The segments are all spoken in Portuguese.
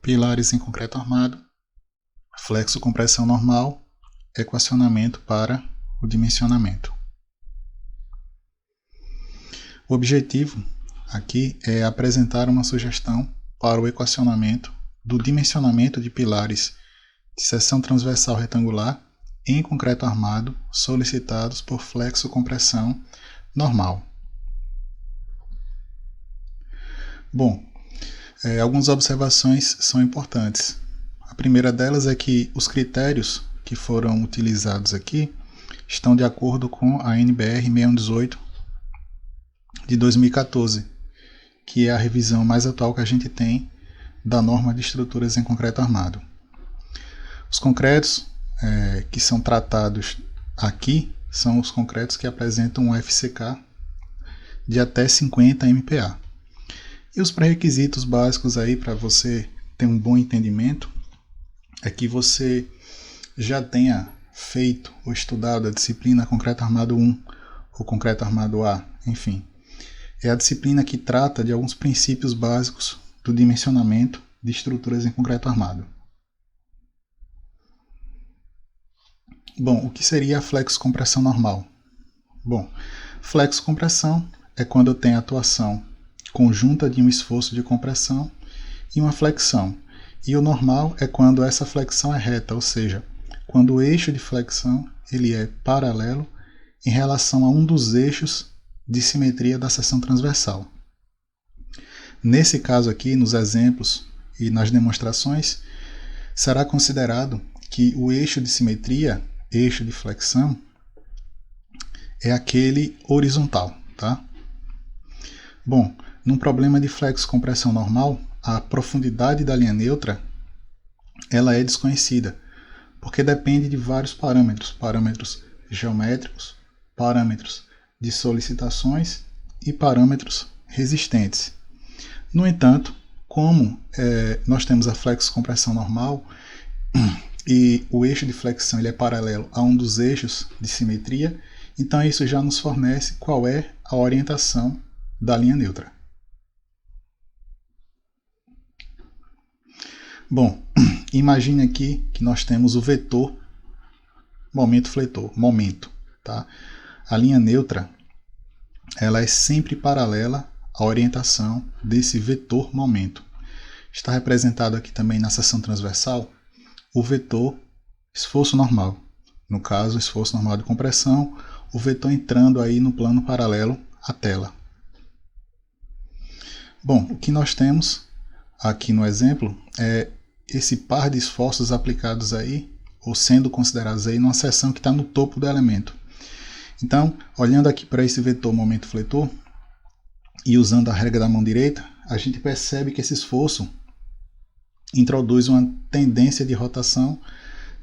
pilares em concreto armado, flexo-compressão normal, equacionamento para o dimensionamento. O objetivo aqui é apresentar uma sugestão para o equacionamento do dimensionamento de pilares de seção transversal retangular em concreto armado solicitados por flexo-compressão normal. Bom, algumas observações são importantes. A primeira delas é que os critérios que foram utilizados aqui estão de acordo com a NBR 6118 de 2014, que é a revisão mais atual que a gente tem da norma de estruturas em concreto armado. Os concretos que são tratados aqui são os concretos que apresentam um FCK de até 50 MPa. E os pré-requisitos básicos aí para você ter um bom entendimento é que você já tenha feito ou estudado a disciplina Concreto Armado 1 ou Concreto Armado A, enfim. É a disciplina que trata de alguns princípios básicos do dimensionamento de estruturas em concreto armado. Bom, o que seria a flexo-compressão normal? Bom, flexo-compressão é quando eu tenho a atuação conjunta de um esforço de compressão e uma flexão. E o normal é quando essa flexão é reta, ou seja, quando o eixo de flexão ele é paralelo em relação a um dos eixos de simetria da seção transversal. Nesse caso aqui, nos exemplos e nas demonstrações, será considerado que o eixo de simetria, eixo de flexão, é aquele horizontal, tá? Bom, num problema de flexo-compressão normal, a profundidade da linha neutra ela é desconhecida, porque depende de vários parâmetros, parâmetros geométricos, parâmetros de solicitações e parâmetros resistentes. No entanto, como nós temos a flexo-compressão normal e o eixo de flexão ele é paralelo a um dos eixos de simetria, então isso já nos fornece qual é a orientação da linha neutra. Bom, imagine aqui que nós temos o vetor momento-fletor, momento, tá? A linha neutra ela é sempre paralela à orientação desse vetor momento. Está representado aqui também na seção transversal o vetor esforço normal. No caso, esforço normal de compressão, o vetor entrando aí no plano paralelo à tela. Bom, o que nós temos aqui no exemplo é esse par de esforços aplicados aí, ou sendo considerados aí numa seção que está no topo do elemento. Então, olhando aqui para esse vetor momento-fletor e usando a regra da mão direita, a gente percebe que esse esforço introduz uma tendência de rotação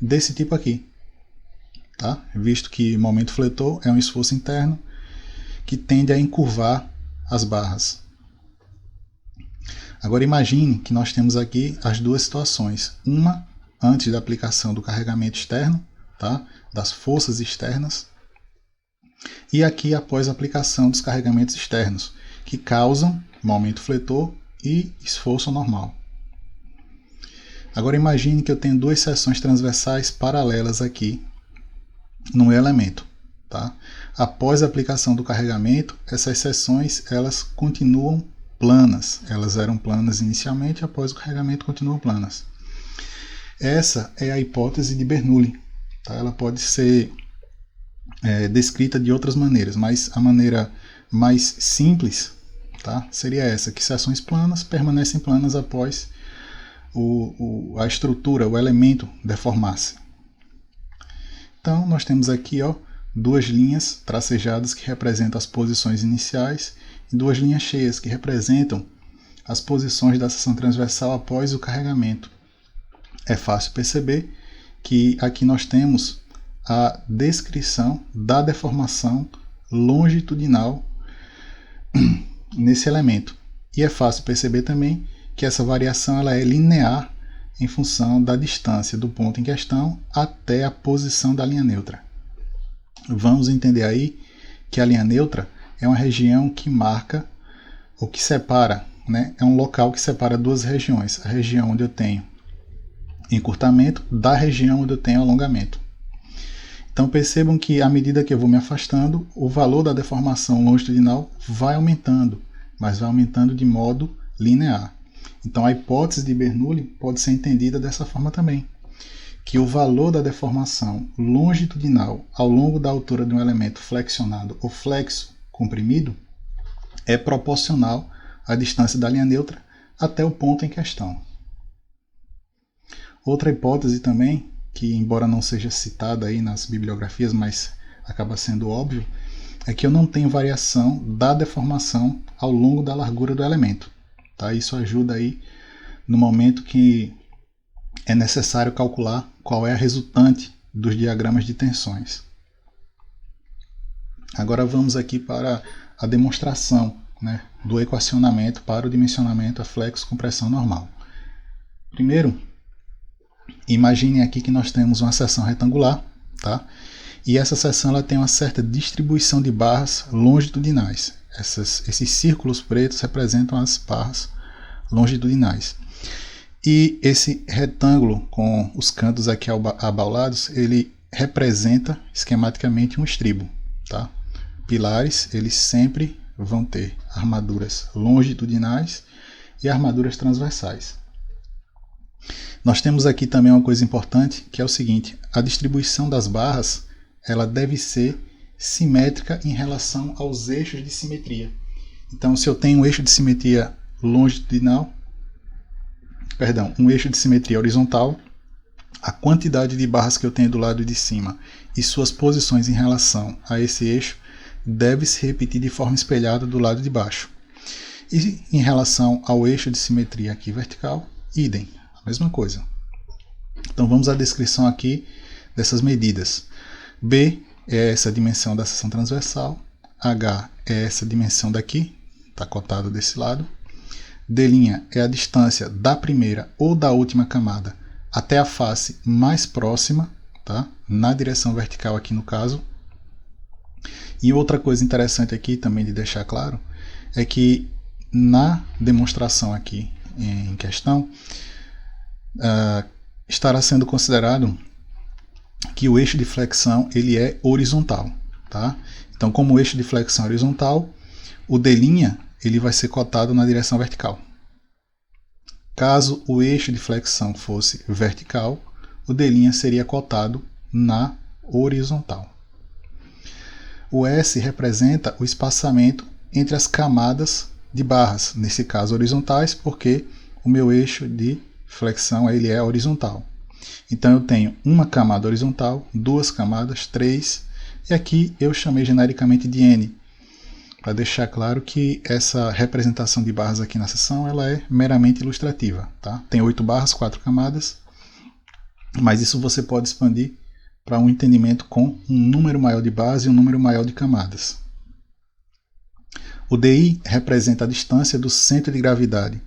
desse tipo aqui, tá? Visto que momento-fletor é um esforço interno que tende a encurvar as barras. Agora imagine que nós temos aqui as duas situações, uma antes da aplicação do carregamento externo, tá? Das forças externas, e aqui após a aplicação dos carregamentos externos, que causam momento-fletor e esforço normal. Agora imagine que eu tenho duas seções transversais paralelas aqui no elemento. Tá? Após a aplicação do carregamento, essas seções elas continuam planas. Elas eram planas inicialmente, após o carregamento continuam planas. Essa é a hipótese de Bernoulli. Tá? Ela pode ser descrita de outras maneiras, mas a maneira mais simples, tá, seria essa, que seções planas permanecem planas após a estrutura, o elemento deformar-se. Então nós temos aqui duas linhas tracejadas que representam as posições iniciais e duas linhas cheias que representam as posições da seção transversal após o carregamento. É fácil perceber que aqui nós temos a descrição da deformação longitudinal nesse elemento. E é fácil perceber também que essa variação ela é linear em função da distância do ponto em questão até a posição da linha neutra. Vamos entender aí que a linha neutra é uma região que marca ou que separa né, é um local que separa duas regiões, a região onde eu tenho encurtamento da região onde eu tenho alongamento. Então percebam que à medida que eu vou me afastando, o valor da deformação longitudinal vai aumentando, mas vai aumentando de modo linear. Então a hipótese de Bernoulli pode ser entendida dessa forma também, que o valor da deformação longitudinal ao longo da altura de um elemento flexionado ou flexo comprimido é proporcional à distância da linha neutra até o ponto em questão. Outra hipótese também, que embora não seja citada aí nas bibliografias, mas acaba sendo óbvio, é que eu não tenho variação da deformação ao longo da largura do elemento. Tá? Isso ajuda aí no momento que é necessário calcular qual é a resultante dos diagramas de tensões. Agora vamos aqui para a demonstração, né, do equacionamento para o dimensionamento a flexo com pressão normal. Primeiro, imaginem aqui que nós temos uma seção retangular, tá? E essa seção ela tem uma certa distribuição de barras longitudinais. Esses círculos pretos representam as barras longitudinais. E esse retângulo com os cantos aqui abaulados, ele representa esquematicamente um estribo, tá? Pilares, eles sempre vão ter armaduras longitudinais e armaduras transversais. Nós temos aqui também uma coisa importante, que é o seguinte: a distribuição das barras ela deve ser simétrica em relação aos eixos de simetria. Então, se eu tenho um eixo de simetria um eixo de simetria horizontal, a quantidade de barras que eu tenho do lado de cima e suas posições em relação a esse eixo deve se repetir de forma espelhada do lado de baixo. E em relação ao eixo de simetria aqui vertical, idem, a mesma coisa. Então vamos à descrição aqui dessas medidas. B é essa dimensão da seção transversal, H é essa dimensão daqui, está cotado desse lado. D' é a distância da primeira ou da última camada até a face mais próxima, tá? Na direção vertical aqui no caso. E outra coisa interessante aqui também de deixar claro é que na demonstração aqui em questão estará sendo considerado que o eixo de flexão ele é horizontal, tá? Então, como o eixo de flexão é horizontal, o D' ele vai ser cotado na direção vertical. Caso o eixo de flexão fosse vertical, o D' seria cotado na horizontal. O S representa o espaçamento entre as camadas de barras, nesse caso horizontais, porque o meu eixo de flexão ele é horizontal. Então eu tenho uma camada horizontal, duas camadas, três, e aqui eu chamei genericamente de N, para deixar claro que essa representação de barras aqui na seção ela é meramente ilustrativa. Tá? Tem 8 barras, 4 camadas, mas isso você pode expandir para um entendimento com um número maior de barras e um número maior de camadas. O DI representa a distância do centro de gravidade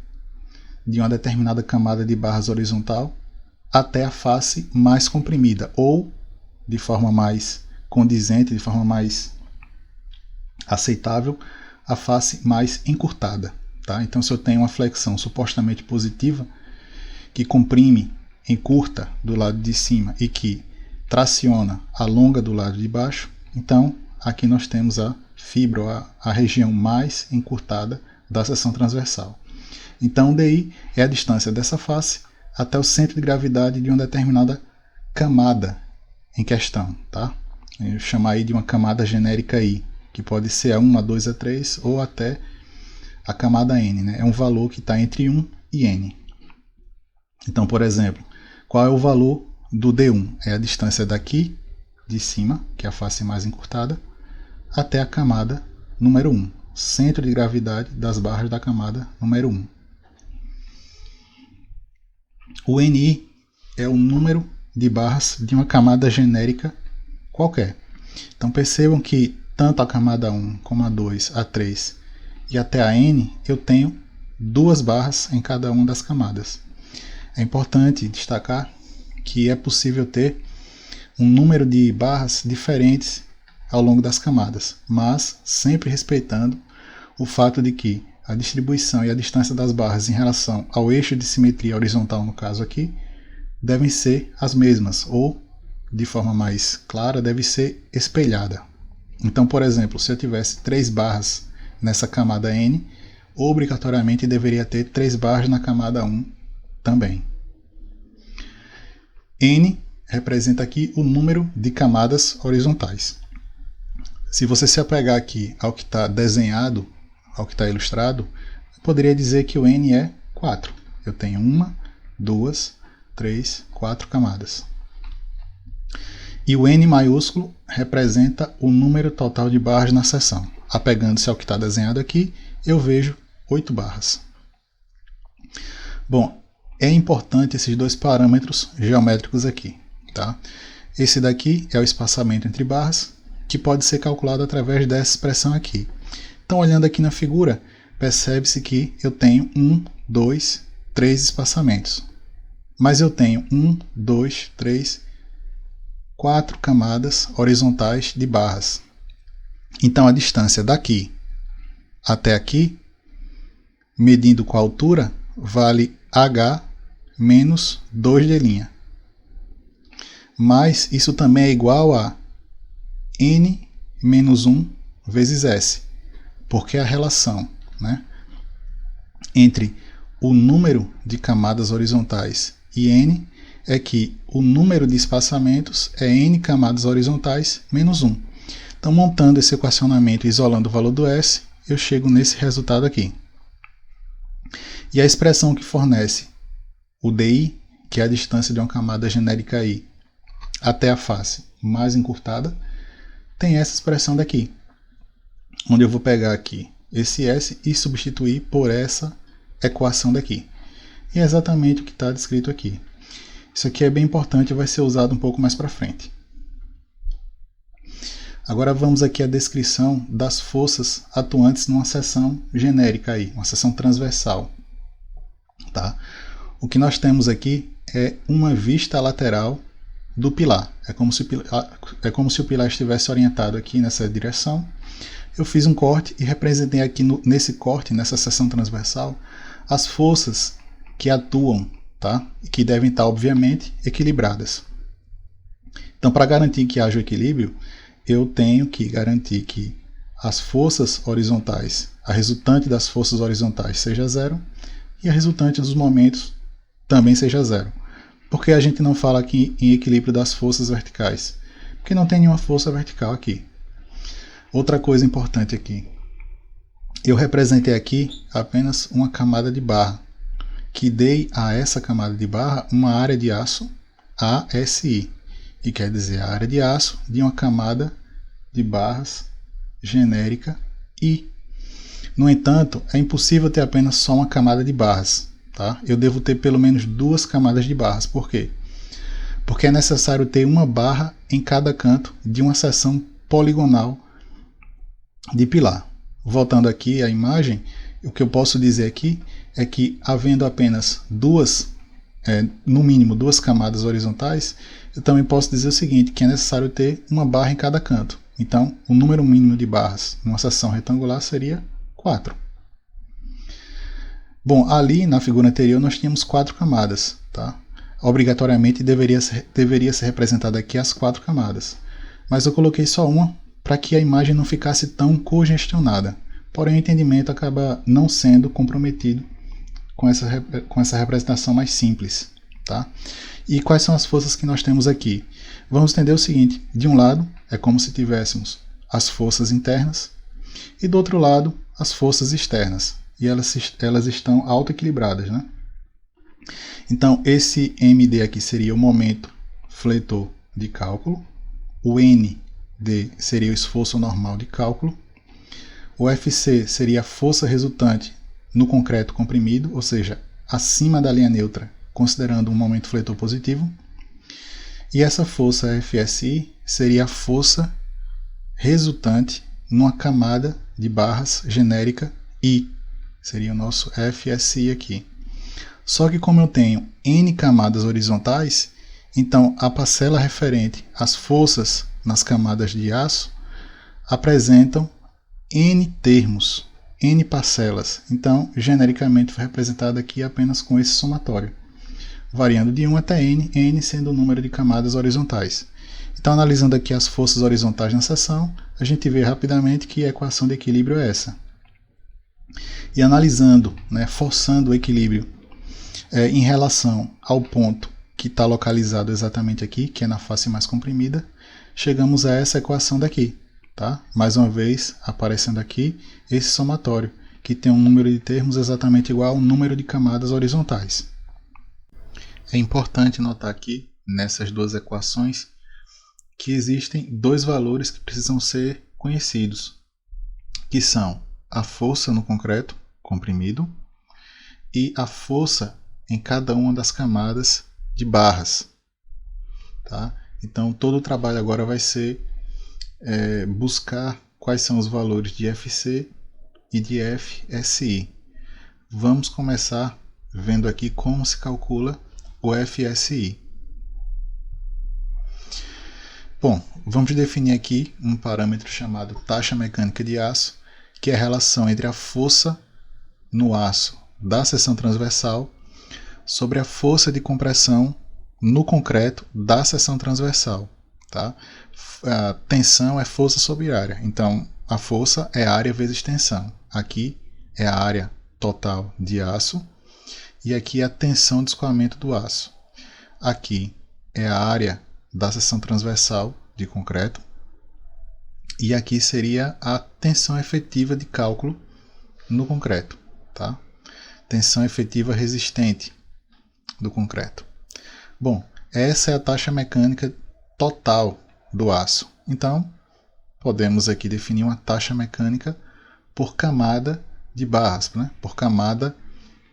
de uma determinada camada de barras horizontal até a face mais comprimida, ou de forma mais condizente, de forma mais aceitável, a face mais encurtada. Tá? Então, se eu tenho uma flexão supostamente positiva, que comprime, encurta do lado de cima e que traciona, alonga do lado de baixo, então aqui nós temos a fibra, a região mais encurtada da seção transversal. Então, o DI é a distância dessa face até o centro de gravidade de uma determinada camada em questão. Tá? Eu vou chamar aí de uma camada genérica I, que pode ser a 1, a 2, a 3 ou até a camada N. Né? É um valor que está entre 1 e N. Então, por exemplo, qual é o valor do D1? É a distância daqui de cima, que é a face mais encurtada, até a camada número 1, centro de gravidade das barras da camada número 1. O NI é o número de barras de uma camada genérica qualquer. Então percebam que tanto a camada 1 como a 2, a 3 e até a N eu tenho 2 barras em cada uma das camadas. É importante destacar que é possível ter um número de barras diferentes ao longo das camadas, mas sempre respeitando o fato de que a distribuição e a distância das barras em relação ao eixo de simetria horizontal, no caso aqui, devem ser as mesmas, ou, de forma mais clara, deve ser espelhada. Então, por exemplo, se eu tivesse 3 barras nessa camada N, obrigatoriamente deveria ter 3 barras na camada 1 também. N representa aqui o número de camadas horizontais. Se você se apegar aqui ao que está desenhado, ao que está ilustrado, eu poderia dizer que o N é 4. Eu tenho 1, 2, 3, 4 camadas. E o N maiúsculo representa o número total de barras na seção. Apegando-se ao que está desenhado aqui, eu vejo 8 barras. Bom, é importante esses dois parâmetros geométricos aqui. Tá? Esse daqui é o espaçamento entre barras, que pode ser calculado através dessa expressão aqui. Então, olhando aqui na figura, percebe-se que eu tenho 1, 2, 3 espaçamentos. Mas eu tenho 1, 2, 3, 4 camadas horizontais de barras. Então, a distância daqui até aqui, medindo com a altura, vale h menos 2d'. Mas isso também é igual a n menos 1 vezes s, porque a relação, né, entre o número de camadas horizontais e n é que o número de espaçamentos é n camadas horizontais menos 1. Então, montando esse equacionamento e isolando o valor do s, eu chego nesse resultado aqui. E a expressão que fornece o di, que é a distância de uma camada genérica i até a face mais encurtada, tem essa expressão daqui, onde eu vou pegar aqui esse s e substituir por essa equação daqui. E é exatamente o que está descrito aqui. Isso aqui é bem importante e vai ser usado um pouco mais para frente. Agora vamos aqui à descrição das forças atuantes numa seção genérica aí, uma seção transversal. Tá? O que nós temos aqui é uma vista lateral do pilar. É como se o pilar estivesse orientado aqui nessa direção. Eu fiz um corte e representei aqui nesse corte, nessa seção transversal, as forças que atuam, tá? E que devem estar, obviamente, equilibradas. Então, para garantir que haja o equilíbrio, eu tenho que garantir que as forças horizontais, a resultante das forças horizontais seja zero e a resultante dos momentos também seja zero. Por que a gente não fala aqui em equilíbrio das forças verticais? Porque não tem nenhuma força vertical aqui. Outra coisa importante aqui. Eu representei aqui apenas uma camada de barra, que dei a essa camada de barra uma área de aço ASI, que quer dizer a área de aço de uma camada de barras genérica I. No entanto, é impossível ter apenas só uma camada de barras. Tá? Eu devo ter pelo menos 2 camadas de barras. Por quê? Porque é necessário ter uma barra em cada canto de uma seção poligonal de pilar. Voltando aqui à imagem, o que eu posso dizer aqui é que, havendo apenas no mínimo 2 camadas horizontais, eu também posso dizer o seguinte, que é necessário ter uma barra em cada canto. Então, o número mínimo de barras numa seção retangular seria 4. Bom, ali na figura anterior nós tínhamos 4 camadas, tá? Obrigatoriamente deveria ser representada aqui as 4 camadas, mas eu coloquei só uma para que a imagem não ficasse tão congestionada. Porém, o entendimento acaba não sendo comprometido com essa representação mais simples, tá? E quais são as forças que nós temos aqui? Vamos entender o seguinte, de um lado é como se tivéssemos as forças internas e do outro lado as forças externas. E elas estão autoequilibradas, né? Então, esse MD aqui seria o momento fletor de cálculo, o ND seria o esforço normal de cálculo, o FC seria a força resultante no concreto comprimido, ou seja, acima da linha neutra, considerando um momento fletor positivo, e essa força FSI seria a força resultante numa camada de barras genérica I. Seria o nosso FSI aqui. Só que como eu tenho N camadas horizontais, então a parcela referente às forças nas camadas de aço apresentam N termos. N parcelas. Então, genericamente foi representado aqui apenas com esse somatório, variando de 1 até N, N sendo o número de camadas horizontais. Então, analisando aqui as forças horizontais na seção, a gente vê rapidamente que a equação de equilíbrio é essa. E analisando, forçando o equilíbrio em relação ao ponto que está localizado exatamente aqui, que é na face mais comprimida, chegamos a essa equação daqui. Tá? Mais uma vez, aparecendo aqui esse somatório, que tem um número de termos exatamente igual ao número de camadas horizontais. É importante notar aqui, nessas duas equações, que existem dois valores que precisam ser conhecidos, que são a força no concreto comprimido e a força em cada uma das camadas de barras. Tá? Então, todo o trabalho agora vai ser buscar quais são os valores de FC e de FSI. Vamos começar vendo aqui como se calcula o FSI. Bom, vamos definir aqui um parâmetro chamado taxa mecânica de aço, que é a relação entre a força no aço da seção transversal sobre a força de compressão no concreto da seção transversal. Tá? A tensão é força sobre área, então a força é área vezes tensão. Aqui é a área total de aço e aqui é a tensão de escoamento do aço. Aqui é a área da seção transversal de concreto e aqui seria a tensão efetiva de cálculo no concreto. Tá? Tensão efetiva resistente do concreto. Bom, essa é a taxa mecânica total do aço. Então, podemos aqui definir uma taxa mecânica por camada de barras, por camada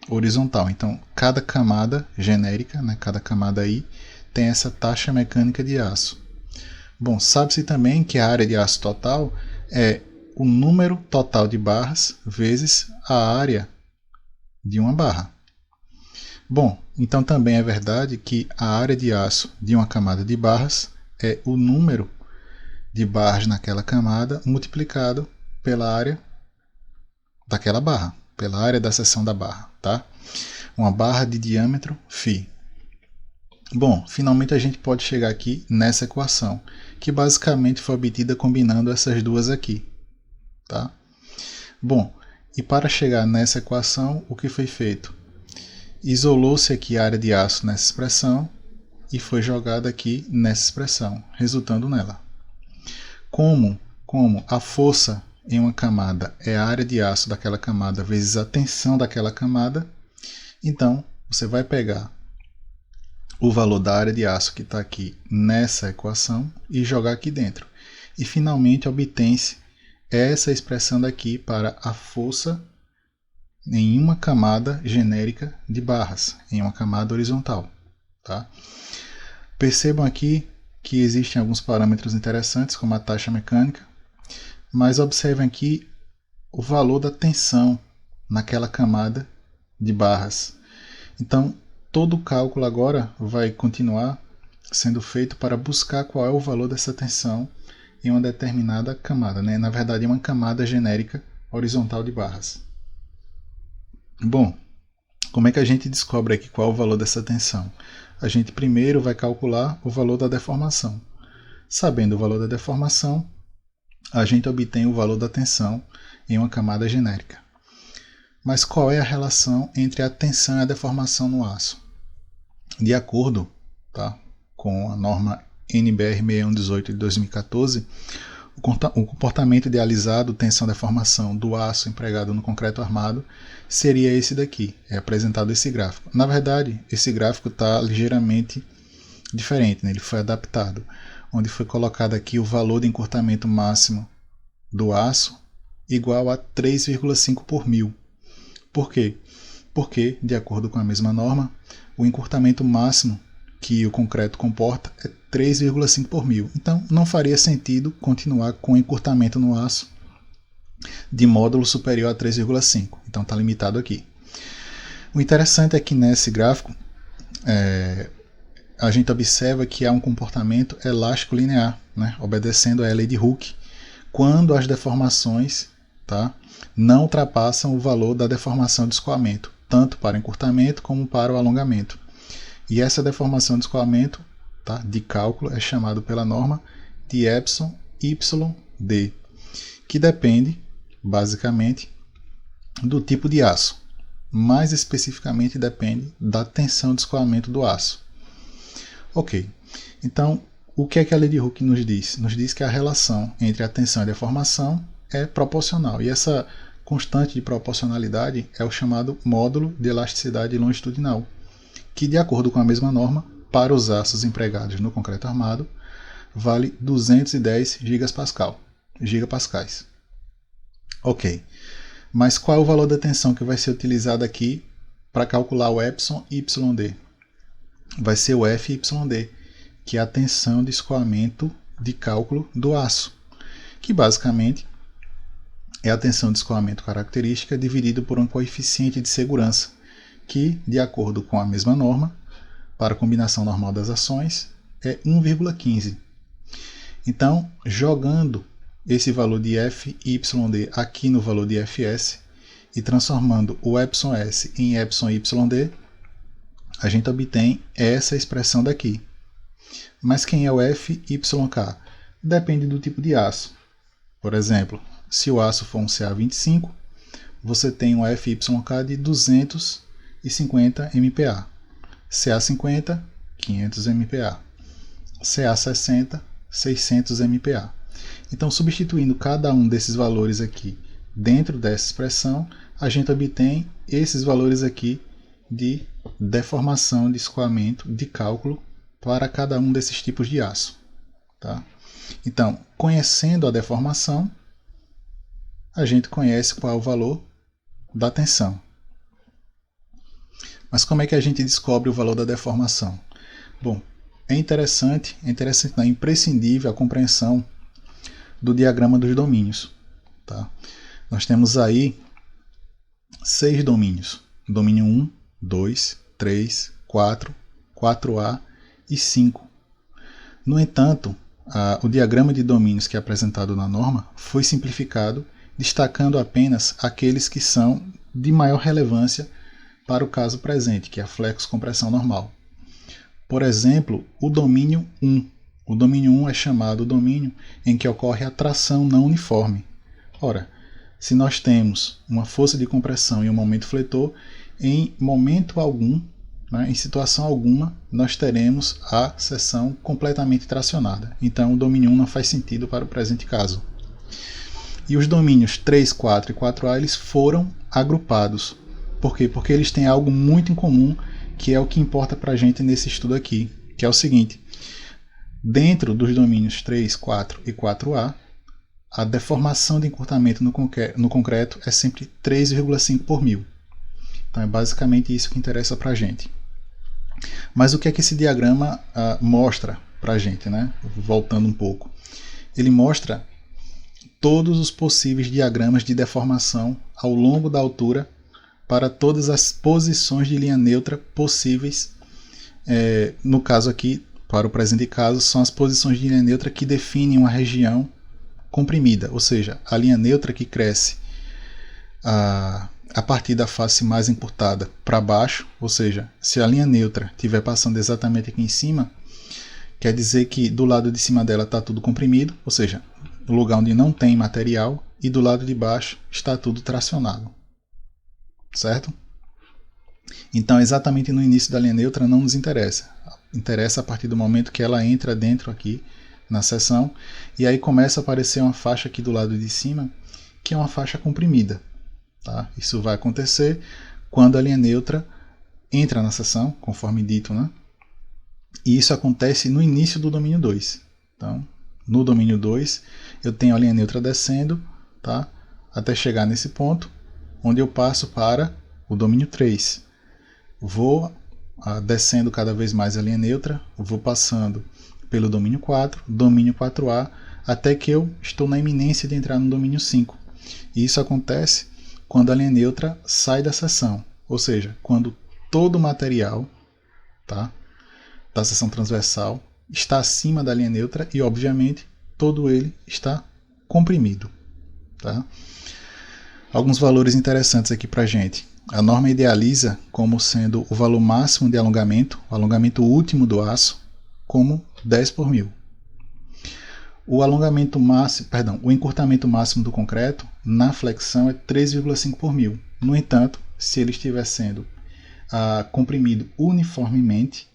horizontal. Então, cada camada genérica, cada camada aí, tem essa taxa mecânica de aço. Bom, sabe-se também que a área de aço total é o número total de barras vezes a área de uma barra. Bom, então também é verdade que a área de aço de uma camada de barras é o número de barras naquela camada multiplicado pela área daquela barra, pela área da seção da barra, tá? Uma barra de diâmetro φ. Bom, finalmente a gente pode chegar aqui nessa equação, que basicamente foi obtida combinando essas duas aqui, tá? Bom, e para chegar nessa equação, o que foi feito? Isolou-se aqui a área de aço nessa expressão e foi jogada aqui nessa expressão, resultando nela. Como a força em uma camada é a área de aço daquela camada vezes a tensão daquela camada, então você vai pegar o valor da área de aço que está aqui nessa equação e jogar aqui dentro. E finalmente obtém-se essa expressão daqui para a força em uma camada genérica de barras, em uma camada horizontal. Tá? Percebam aqui que existem alguns parâmetros interessantes, como a taxa mecânica, mas observem aqui o valor da tensão naquela camada de barras. Então, todo o cálculo agora vai continuar sendo feito para buscar qual é o valor dessa tensão em uma determinada camada, na verdade, uma camada genérica horizontal de barras. Bom, como é que a gente descobre aqui qual é o valor dessa tensão? A gente primeiro vai calcular o valor da deformação. Sabendo o valor da deformação, a gente obtém o valor da tensão em uma camada genérica. Mas qual é a relação entre a tensão e a deformação no aço? De acordo com a norma NBR 6118 de 2014, o comportamento idealizado tensão-deformação do aço empregado no concreto armado seria esse daqui, é apresentado esse gráfico. Na verdade, esse gráfico está ligeiramente diferente, ele foi adaptado, onde foi colocado aqui o valor de encurtamento máximo do aço igual a 3,5 por mil. Por quê? Porque, de acordo com a mesma norma, o encurtamento máximo que o concreto comporta é 3,5 por mil. Então, não faria sentido continuar com encurtamento no aço de módulo superior a 3,5. Então, está limitado aqui. O interessante é que nesse gráfico, a gente observa que há um comportamento elástico linear, obedecendo à lei de Hooke, quando as deformações tá, não ultrapassam o valor da deformação de escoamento, tanto para encurtamento como para o alongamento. E essa deformação de escoamento, tá, de cálculo é chamado pela norma de epsilon YD, que depende, basicamente, do tipo de aço. Mais especificamente, depende da tensão de escoamento do aço. Ok, então, o que é que a lei de Hooke nos diz? Nos diz que a relação entre a tensão e a deformação é proporcional. E essa constante de proporcionalidade é o chamado módulo de elasticidade longitudinal, que, de acordo com a mesma norma, para os aços empregados no concreto armado, vale 210 gigapascais. Ok, mas qual é o valor da tensão que vai ser utilizado aqui para calcular o epsilon YD? Vai ser o FYD, que é a tensão de escoamento de cálculo do aço, que basicamente é a tensão de escoamento característica dividido por um coeficiente de segurança, que, de acordo com a mesma norma, para a combinação normal das ações, é 1,15. Então, jogando esse valor de FYD aqui no valor de Fs e transformando o εs em εYD, a gente obtém essa expressão daqui. Mas quem é o FYK? Depende do tipo de aço. Por exemplo, se o aço for um Ca25, você tem um FYK de 250 MPa. Ca50, 500 MPa. Ca60, 600 MPa. Então, substituindo cada um desses valores aqui dentro dessa expressão, a gente obtém esses valores aqui de deformação de escoamento de cálculo para cada um desses tipos de aço. Tá? Então, conhecendo a deformação, a gente conhece qual é o valor da tensão. Mas como é que a gente descobre o valor da deformação? Bom, é interessante, não, é imprescindível a compreensão do diagrama dos domínios. Tá? Nós temos aí 6 domínios. Domínio 1, 2, 3, 4, 4A e 5. No entanto, o diagrama de domínios que é apresentado na norma foi simplificado, destacando apenas aqueles que são de maior relevância para o caso presente, que é a flexo-compressão normal. Por exemplo, o domínio 1. O domínio 1 é chamado o domínio em que ocorre a tração não uniforme. Ora, se nós temos uma força de compressão e um momento fletor, em momento algum, em situação alguma, nós teremos a seção completamente tracionada. Então, o domínio 1 não faz sentido para o presente caso. E os domínios 3, 4 e 4A eles foram agrupados. Por quê? Porque eles têm algo muito em comum, que é o que importa para a gente nesse estudo aqui, que é o seguinte. Dentro dos domínios 3, 4 e 4A, a deformação de encurtamento no concreto é sempre 3,5 por mil. Então é basicamente isso que interessa para a gente. Mas o que é que esse diagrama mostra para a gente, né? Voltando um pouco. Ele mostra todos os possíveis diagramas de deformação ao longo da altura para todas as posições de linha neutra possíveis. No caso aqui, para o presente caso, são as posições de linha neutra que definem uma região comprimida, ou seja, a linha neutra que cresce a partir da face mais encurtada para baixo, ou seja, se a linha neutra estiver passando exatamente aqui em cima, quer dizer que do lado de cima dela está tudo comprimido, ou seja, no lugar onde não tem material, e do lado de baixo está tudo tracionado. Certo? Então, exatamente no início da linha neutra não nos interessa. Interessa a partir do momento que ela entra dentro aqui na seção, e aí começa a aparecer uma faixa aqui do lado de cima, que é uma faixa comprimida. Tá? Isso vai acontecer quando a linha neutra entra na seção, conforme dito, né? E isso acontece no início do domínio 2. Então, no domínio 2, eu tenho a linha neutra descendo, tá? Até chegar nesse ponto, onde eu passo para o domínio 3. Vou descendo cada vez mais a linha neutra, vou passando pelo domínio 4, domínio 4A, até que eu estou na iminência de entrar no domínio 5. E isso acontece quando a linha neutra sai da seção, ou seja, quando todo o material, tá, da seção transversal está acima da linha neutra e, obviamente, todo ele está comprimido. Tá? Alguns valores interessantes aqui para a gente. A norma idealiza como sendo o valor máximo de alongamento, o alongamento último do aço, como 10 por mil. O alongamento máximo, o encurtamento máximo do concreto na flexão é 3,5 por mil. No entanto, se ele estiver sendo comprimido uniformemente,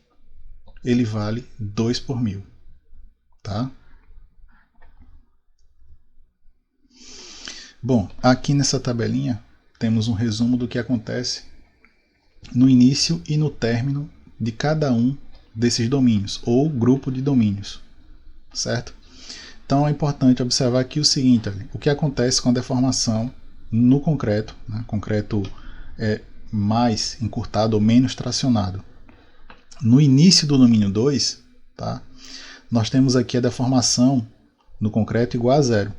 ele vale 2 por mil. Tá? Bom, aqui nessa tabelinha temos um resumo do que acontece no início e no término de cada um desses domínios, ou grupo de domínios, certo? Então é importante observar aqui o seguinte, o que acontece com a deformação no concreto, né? Concreto mais encurtado ou menos tracionado. No início do domínio 2, tá? Nós temos aqui a deformação no concreto igual a zero.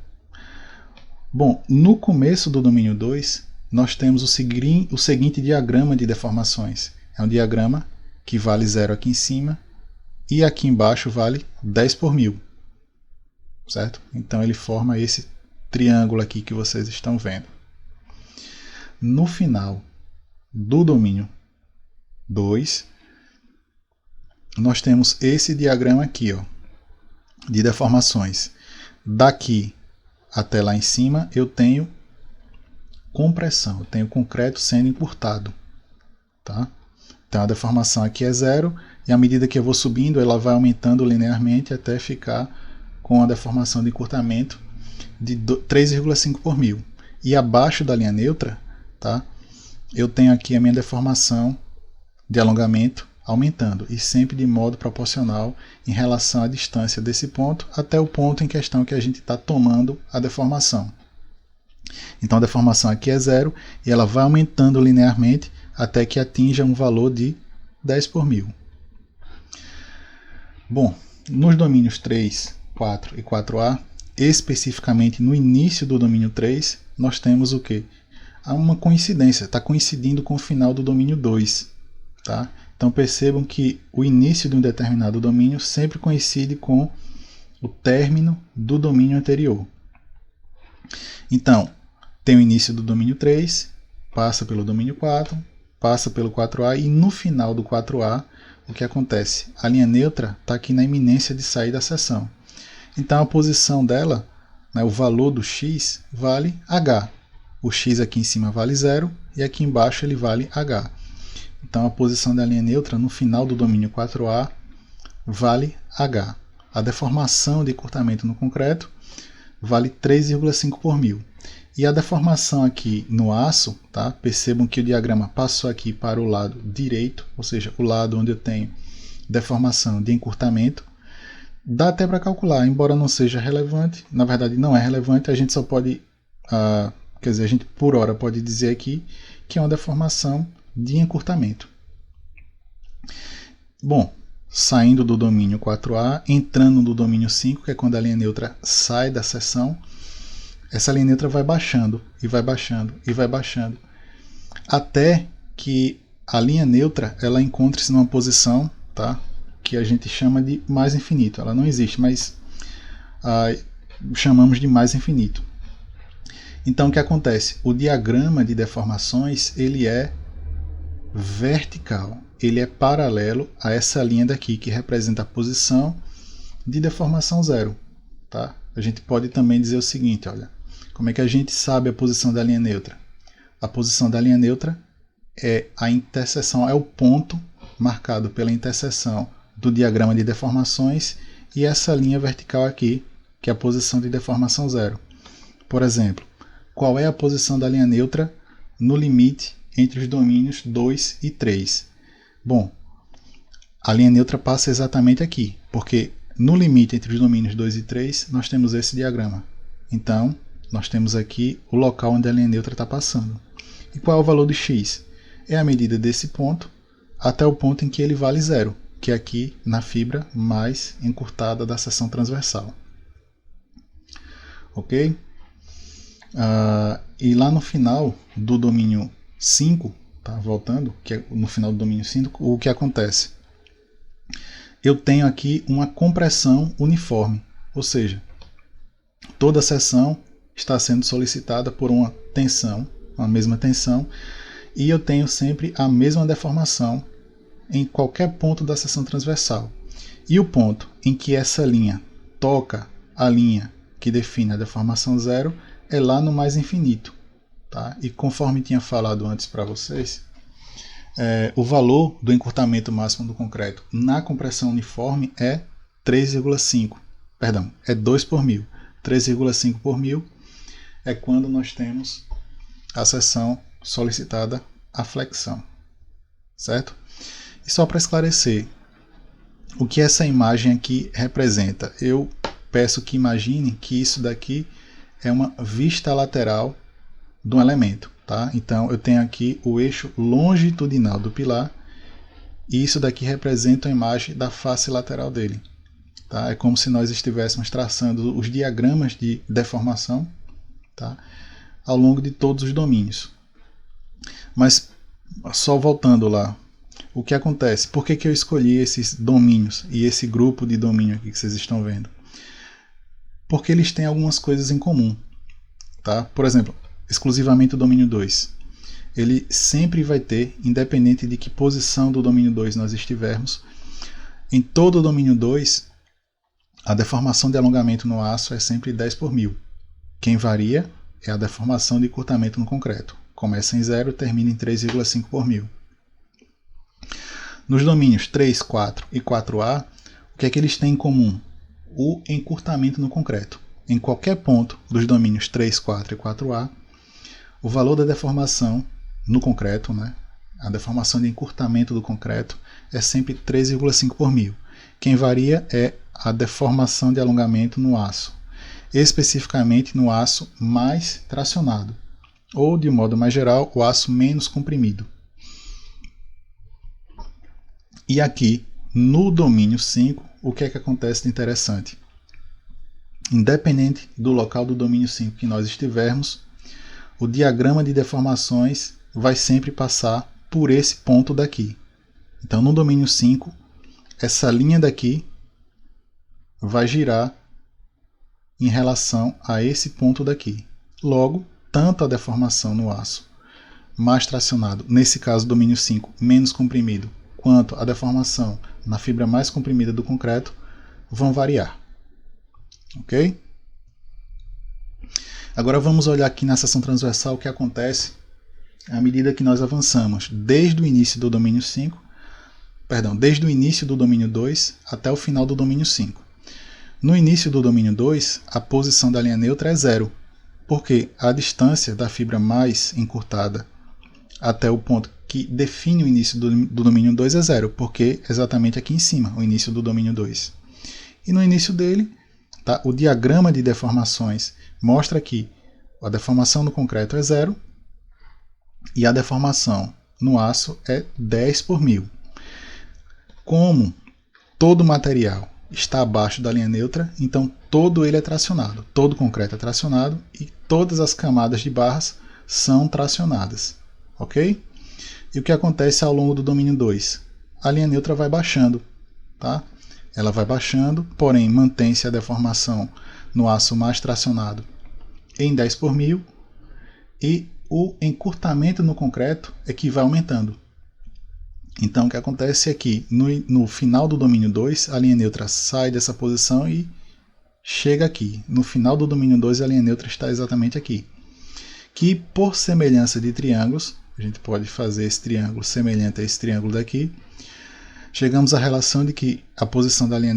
Bom, no começo do domínio 2, nós temos o seguinte diagrama de deformações. É um diagrama que vale zero aqui em cima e aqui embaixo vale 10 por mil. Certo? Então ele forma esse triângulo aqui que vocês estão vendo. No final do domínio 2, nós temos esse diagrama aqui, ó, de deformações. Daqui até lá em cima eu tenho compressão, eu tenho concreto sendo encurtado. Tá? Então a deformação aqui é zero e à medida que eu vou subindo ela vai aumentando linearmente até ficar com a deformação de encurtamento de 3,5 por mil. E abaixo da linha neutra, tá, eu tenho aqui a minha deformação de alongamento aumentando, e sempre de modo proporcional em relação à distância desse ponto até o ponto em questão que a gente está tomando a deformação. Então a deformação aqui é zero e ela vai aumentando linearmente até que atinja um valor de 10 por mil. Bom, nos domínios 3, 4 e 4A, especificamente no início do domínio 3, nós temos o quê? Há uma coincidência, está coincidindo com o final do domínio 2. Tá? Então percebam que o início de um determinado domínio sempre coincide com o término do domínio anterior. Então, tem o início do domínio 3, passa pelo domínio 4, passa pelo 4A e no final do 4A, o que acontece? A linha neutra está aqui na iminência de sair da seção. Então a posição dela, né, o valor do x vale h. O x aqui em cima vale 0 e aqui embaixo ele vale h. Então a posição da linha neutra no final do domínio 4A vale h. A deformação de encurtamento no concreto vale 3,5 por mil. E a deformação aqui no aço, tá? Percebam que o diagrama passou aqui para o lado direito, ou seja, o lado onde eu tenho deformação de encurtamento. Dá até para calcular, embora não seja relevante, na verdade não é relevante, a gente só pode, quer dizer, a gente por hora pode dizer aqui que é uma deformação de encurtamento. Bom, saindo do domínio 4A, entrando no domínio 5, que é quando a linha neutra sai da seção, essa linha neutra vai baixando, e vai baixando, e vai baixando, até que a linha neutra ela encontre-se numa posição, tá, que a gente chama de mais infinito. Ela não existe, mas chamamos de mais infinito. Então o que acontece? O diagrama de deformações ele é vertical, ele é paralelo a essa linha daqui que representa a posição de deformação zero. Tá? A gente pode também dizer o seguinte, olha, como é que a gente sabe a posição da linha neutra? A posição da linha neutra é a interseção, é o ponto marcado pela interseção do diagrama de deformações e essa linha vertical aqui, que é a posição de deformação zero. Por exemplo, qual é a posição da linha neutra no limite entre os domínios 2 e 3? Bom, a linha neutra passa exatamente aqui, porque no limite entre os domínios 2 e 3 nós temos esse diagrama. Então, nós temos aqui o local onde a linha neutra está passando. E qual é o valor de x? É a medida desse ponto até o ponto em que ele vale zero, que é aqui na fibra mais encurtada da seção transversal. Ok? E lá no final do domínio 5, tá? Voltando, que é no final do domínio 5, o que acontece? Eu tenho aqui uma compressão uniforme, ou seja, toda a seção está sendo solicitada por uma tensão, e eu tenho sempre a mesma deformação em qualquer ponto da seção transversal. E o ponto em que essa linha toca a linha que define a deformação zero é lá no mais infinito. Tá? E conforme tinha falado antes para vocês, o valor do encurtamento máximo do concreto na compressão uniforme é 3,5. Perdão, é 2 por mil. 3,5 por mil é quando nós temos a seção solicitada a flexão. Certo? E só para esclarecer, o que essa imagem aqui representa? Eu peço que imagine que isso daqui é uma vista lateral de um elemento. Tá? Então eu tenho aqui o eixo longitudinal do pilar e isso daqui representa a imagem da face lateral dele. Tá? É como se nós estivéssemos traçando os diagramas de deformação, tá? Ao longo de todos os domínios. Mas só voltando lá, o que acontece? Por que eu escolhi esses domínios e esse grupo de domínio aqui que vocês estão vendo? Porque eles têm algumas coisas em comum. Tá? Por exemplo, exclusivamente o domínio 2. Ele sempre vai ter, independente de que posição do domínio 2 nós estivermos, em todo o domínio 2, a deformação de alongamento no aço é sempre 10 por mil. Quem varia é a deformação de encurtamento no concreto. Começa em 0 e termina em 3,5 por mil. Nos domínios 3, 4 e 4A, o que é que eles têm em comum? O encurtamento no concreto. Em qualquer ponto dos domínios 3, 4 e 4A, o valor da deformação no concreto, né, a deformação de encurtamento do concreto, é sempre 3,5 por mil. Quem varia é a deformação de alongamento no aço, especificamente no aço mais tracionado, ou, de modo mais geral, o aço menos comprimido. E aqui, no domínio 5, o que é que acontece de interessante? Independente do local do domínio 5 que nós estivermos, o diagrama de deformações vai sempre passar por esse ponto daqui. Então, no domínio 5, essa linha daqui vai girar em relação a esse ponto daqui. Logo, tanto a deformação no aço mais tracionado, nesse caso domínio 5, menos comprimido, quanto a deformação na fibra mais comprimida do concreto vão variar. Ok? Agora vamos olhar aqui na seção transversal o que acontece à medida que nós avançamos desde o início do domínio 5, desde o início do domínio 2 até o final do domínio 5. No início do domínio 2, a posição da linha neutra é 0, porque a distância da fibra mais encurtada até o ponto que define o início do domínio 2 é 0, porque é exatamente aqui em cima, o início do domínio 2. E no início dele, tá, o diagrama de deformações mostra que a deformação no concreto é 0 e a deformação no aço é 10 por mil. Como todo material está abaixo da linha neutra, então todo ele é tracionado, todo concreto é tracionado e todas as camadas de barras são tracionadas. Ok? E o que acontece ao longo do domínio 2? A linha neutra vai baixando. Tá? Ela vai baixando, porém mantém-se a deformação no aço mais tracionado em 10 por mil e o encurtamento no concreto é que vai aumentando. Então o que acontece é que no final do domínio 2 a linha neutra sai dessa posição e chega aqui. No final do domínio 2 a linha neutra está exatamente aqui. Que por semelhança de triângulos, a gente pode fazer esse triângulo semelhante a esse triângulo daqui, chegamos à relação de que a posição da linha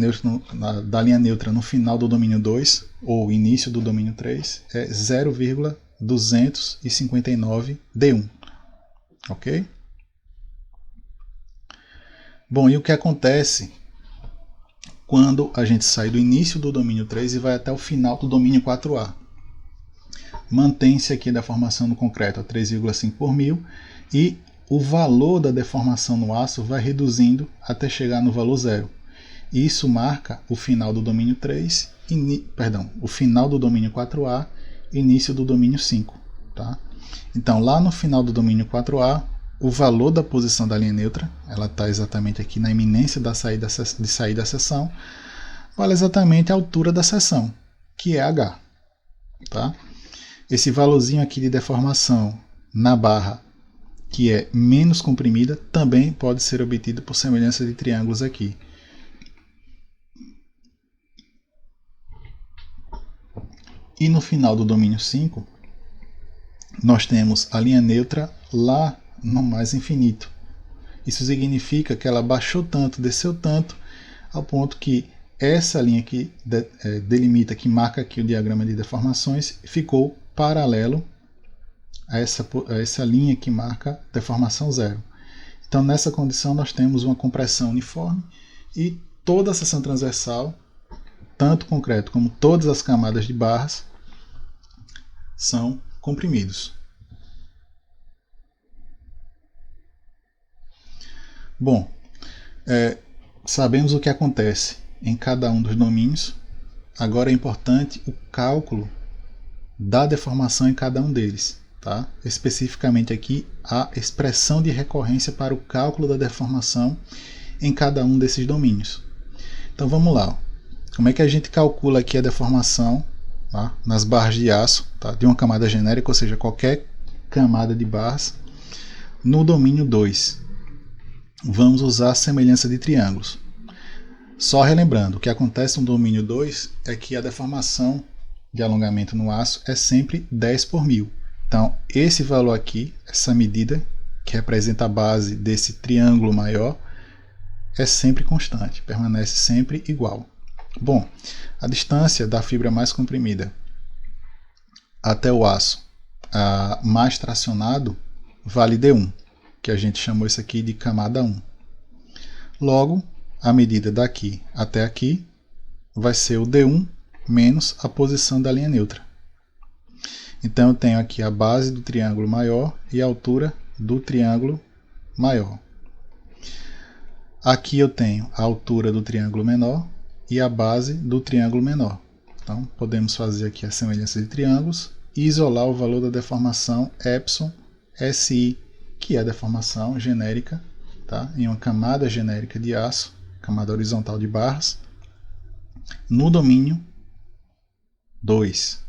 neutra no final do domínio 2, ou início do domínio 3, é 0,259 D1. Ok? Bom, e o que acontece quando a gente sai do início do domínio 3 e vai até o final do domínio 4A? Mantém-se aqui a deformação no concreto a 3,5 por mil e o valor da deformação no aço vai reduzindo até chegar no valor zero. E isso marca o final do domínio 3, o final do domínio 4A e início do domínio 5. Tá? Então, lá no final do domínio 4A, o valor da posição da linha neutra, ela está exatamente aqui na iminência de sair da seção, vale exatamente a altura da seção, que é H. Tá? Esse valorzinho aqui de deformação na barra, que é menos comprimida, também pode ser obtido por semelhança de triângulos aqui. E no final do domínio 5, nós temos a linha neutra lá no mais infinito. Isso significa que ela baixou tanto, desceu tanto, ao ponto que essa linha que delimita, que marca aqui o diagrama de deformações, ficou paralelo a essa linha que marca deformação zero. Então, nessa condição, nós temos uma compressão uniforme e toda a seção transversal, tanto concreto como todas as camadas de barras, são comprimidos. Bom, sabemos o que acontece em cada um dos domínios. Agora é importante o cálculo da deformação em cada um deles. Tá? Especificamente aqui, a expressão de recorrência para o cálculo da deformação em cada um desses domínios. Então vamos lá. Como é que a gente calcula aqui a deformação, tá, nas barras de aço, tá, de uma camada genérica, ou seja, qualquer camada de barras, no domínio 2? Vamos usar a semelhança de triângulos. Só relembrando, o que acontece no domínio 2 é que a deformação de alongamento no aço é sempre 10 por 1000. Então, esse valor aqui, essa medida, que representa a base desse triângulo maior, é sempre constante, permanece sempre igual. Bom, a distância da fibra mais comprimida até o aço mais tracionado vale D1, que a gente chamou isso aqui de camada 1. Logo, a medida daqui até aqui vai ser o D1 menos a posição da linha neutra. Então eu tenho aqui a base do triângulo maior e a altura do triângulo maior. Aqui eu tenho a altura do triângulo menor e a base do triângulo menor. Então podemos fazer aqui a semelhança de triângulos e isolar o valor da deformação epsilon SI, que é a deformação genérica, tá, em uma camada genérica de aço, camada horizontal de barras, no domínio 2.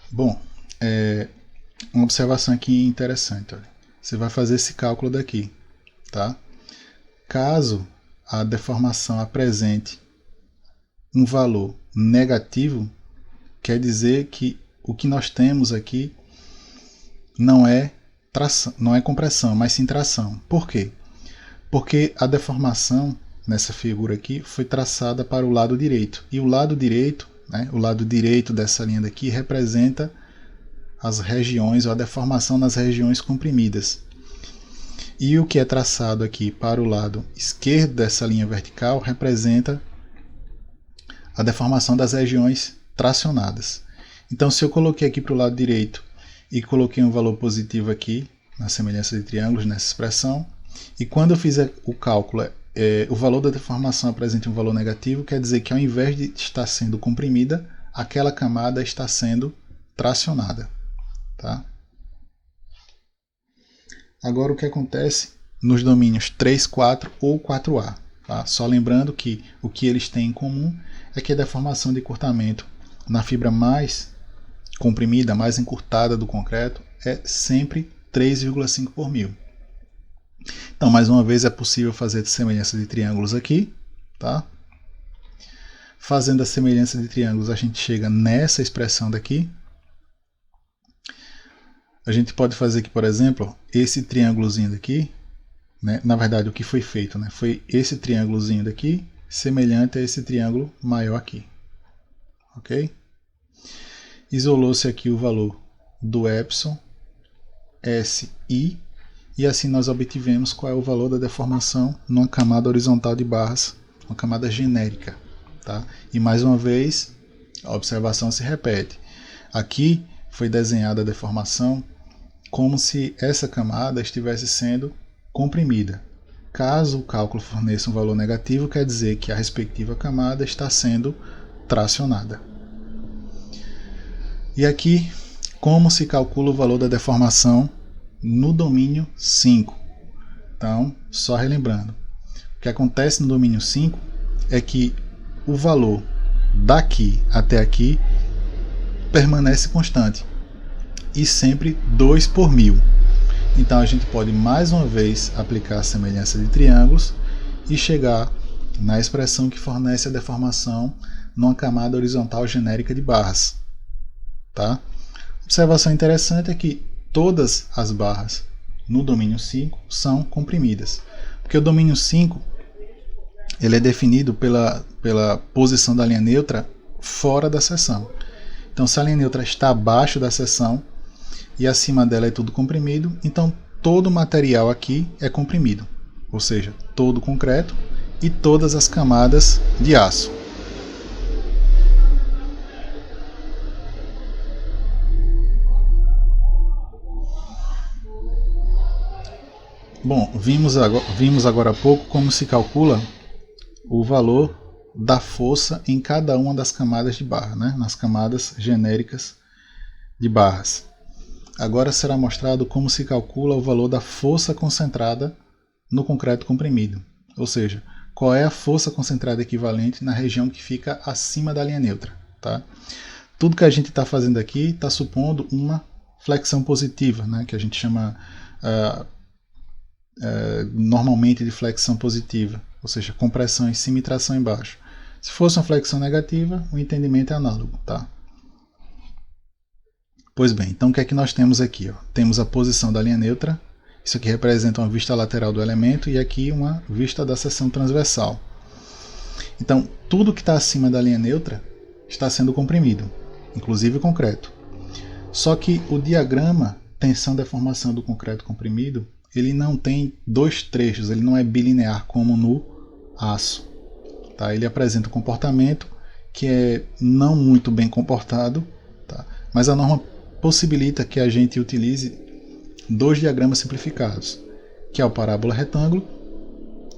Bom, uma observação aqui interessante. Olha. Você vai fazer esse cálculo daqui. Tá? Caso a deformação apresente um valor negativo, quer dizer que o que nós temos aqui não é compressão, mas sim tração. Por quê? Porque a deformação nessa figura aqui foi traçada para o lado direito. E o lado direito, né, o lado direito dessa linha daqui representa as regiões, ou a deformação nas regiões comprimidas. E o que é traçado aqui para o lado esquerdo dessa linha vertical representa a deformação das regiões tracionadas. Então, se eu coloquei aqui para o lado direito e coloquei um valor positivo aqui, na semelhança de triângulos, nessa expressão, e quando eu fizer o cálculo, o valor da deformação apresenta um valor negativo, quer dizer que ao invés de estar sendo comprimida, aquela camada está sendo tracionada. Tá? Agora o que acontece nos domínios 3, 4 ou 4A. Tá? Só lembrando que o que eles têm em comum é que a deformação de encurtamento na fibra mais comprimida, mais encurtada do concreto, é sempre 3,5 por 1000. Então, mais uma vez, é possível fazer semelhança de triângulos aqui. Tá? Fazendo a semelhança de triângulos, a gente chega nessa expressão daqui. A gente pode fazer aqui, por exemplo, esse triângulozinho daqui, né? Na verdade, o que foi feito, né? Foi esse triângulozinho daqui, semelhante a esse triângulo maior aqui. Ok? Isolou-se aqui o valor do epsilon SI, e assim nós obtivemos qual é o valor da deformação numa camada horizontal de barras, uma camada genérica. Tá? E mais uma vez, a observação se repete. Aqui foi desenhada a deformação como se essa camada estivesse sendo comprimida. Caso o cálculo forneça um valor negativo, quer dizer que a respectiva camada está sendo tracionada. E aqui, como se calcula o valor da deformação no domínio 5? Então, só relembrando, o que acontece no domínio 5 é que o valor daqui até aqui permanece constante e sempre 2 por 1000. Então a gente pode mais uma vez aplicar a semelhança de triângulos e chegar na expressão que fornece a deformação numa camada horizontal genérica de barras. Tá? Observação interessante é que todas as barras no domínio 5 são comprimidas, porque o domínio 5 ele é definido pela posição da linha neutra fora da seção. Então, se a linha neutra está abaixo da seção e acima dela é tudo comprimido, então todo o material aqui é comprimido, ou seja, todo o concreto e todas as camadas de aço. Bom, vimos agora há pouco como se calcula o valor da força em cada uma das camadas de barra, né? Nas camadas genéricas de barras. Agora será mostrado como se calcula o valor da força concentrada no concreto comprimido, ou seja, qual é a força concentrada equivalente na região que fica acima da linha neutra. Tá? Tudo que a gente está fazendo aqui está supondo uma flexão positiva, né? Que a gente chama normalmente de flexão positiva, ou seja, compressão em cima e tração embaixo. Se fosse uma flexão negativa, o entendimento é análogo. Tá? Pois bem, então o que é que nós temos aqui? Ó? Temos a posição da linha neutra, isso aqui representa uma vista lateral do elemento e aqui uma vista da seção transversal. Então, tudo que está acima da linha neutra está sendo comprimido, inclusive o concreto. Só que o diagrama tensão-deformação do concreto comprimido, ele não tem dois trechos, ele não é bilinear como no aço. Tá? Ele apresenta um comportamento que é não muito bem comportado, tá? Mas a norma possibilita que a gente utilize dois diagramas simplificados, que é o parábola retângulo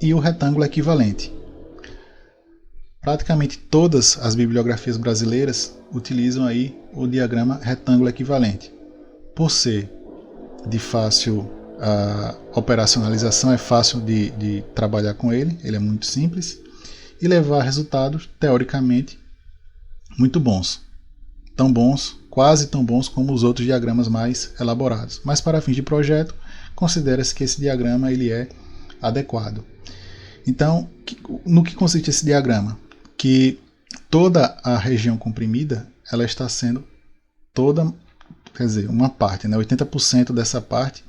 e o retângulo equivalente. Praticamente todas as bibliografias brasileiras utilizam aí o diagrama retângulo equivalente. Por ser de fácil operacionalização, é fácil de trabalhar com ele é muito simples e levar resultados teoricamente muito bons. Tão bons, quase tão bons como os outros diagramas mais elaborados. Mas para fins de projeto, considera-se que esse diagrama ele é adequado. Então, no que consiste esse diagrama? Que toda a região comprimida, ela está sendo uma parte, né? 80% dessa parte,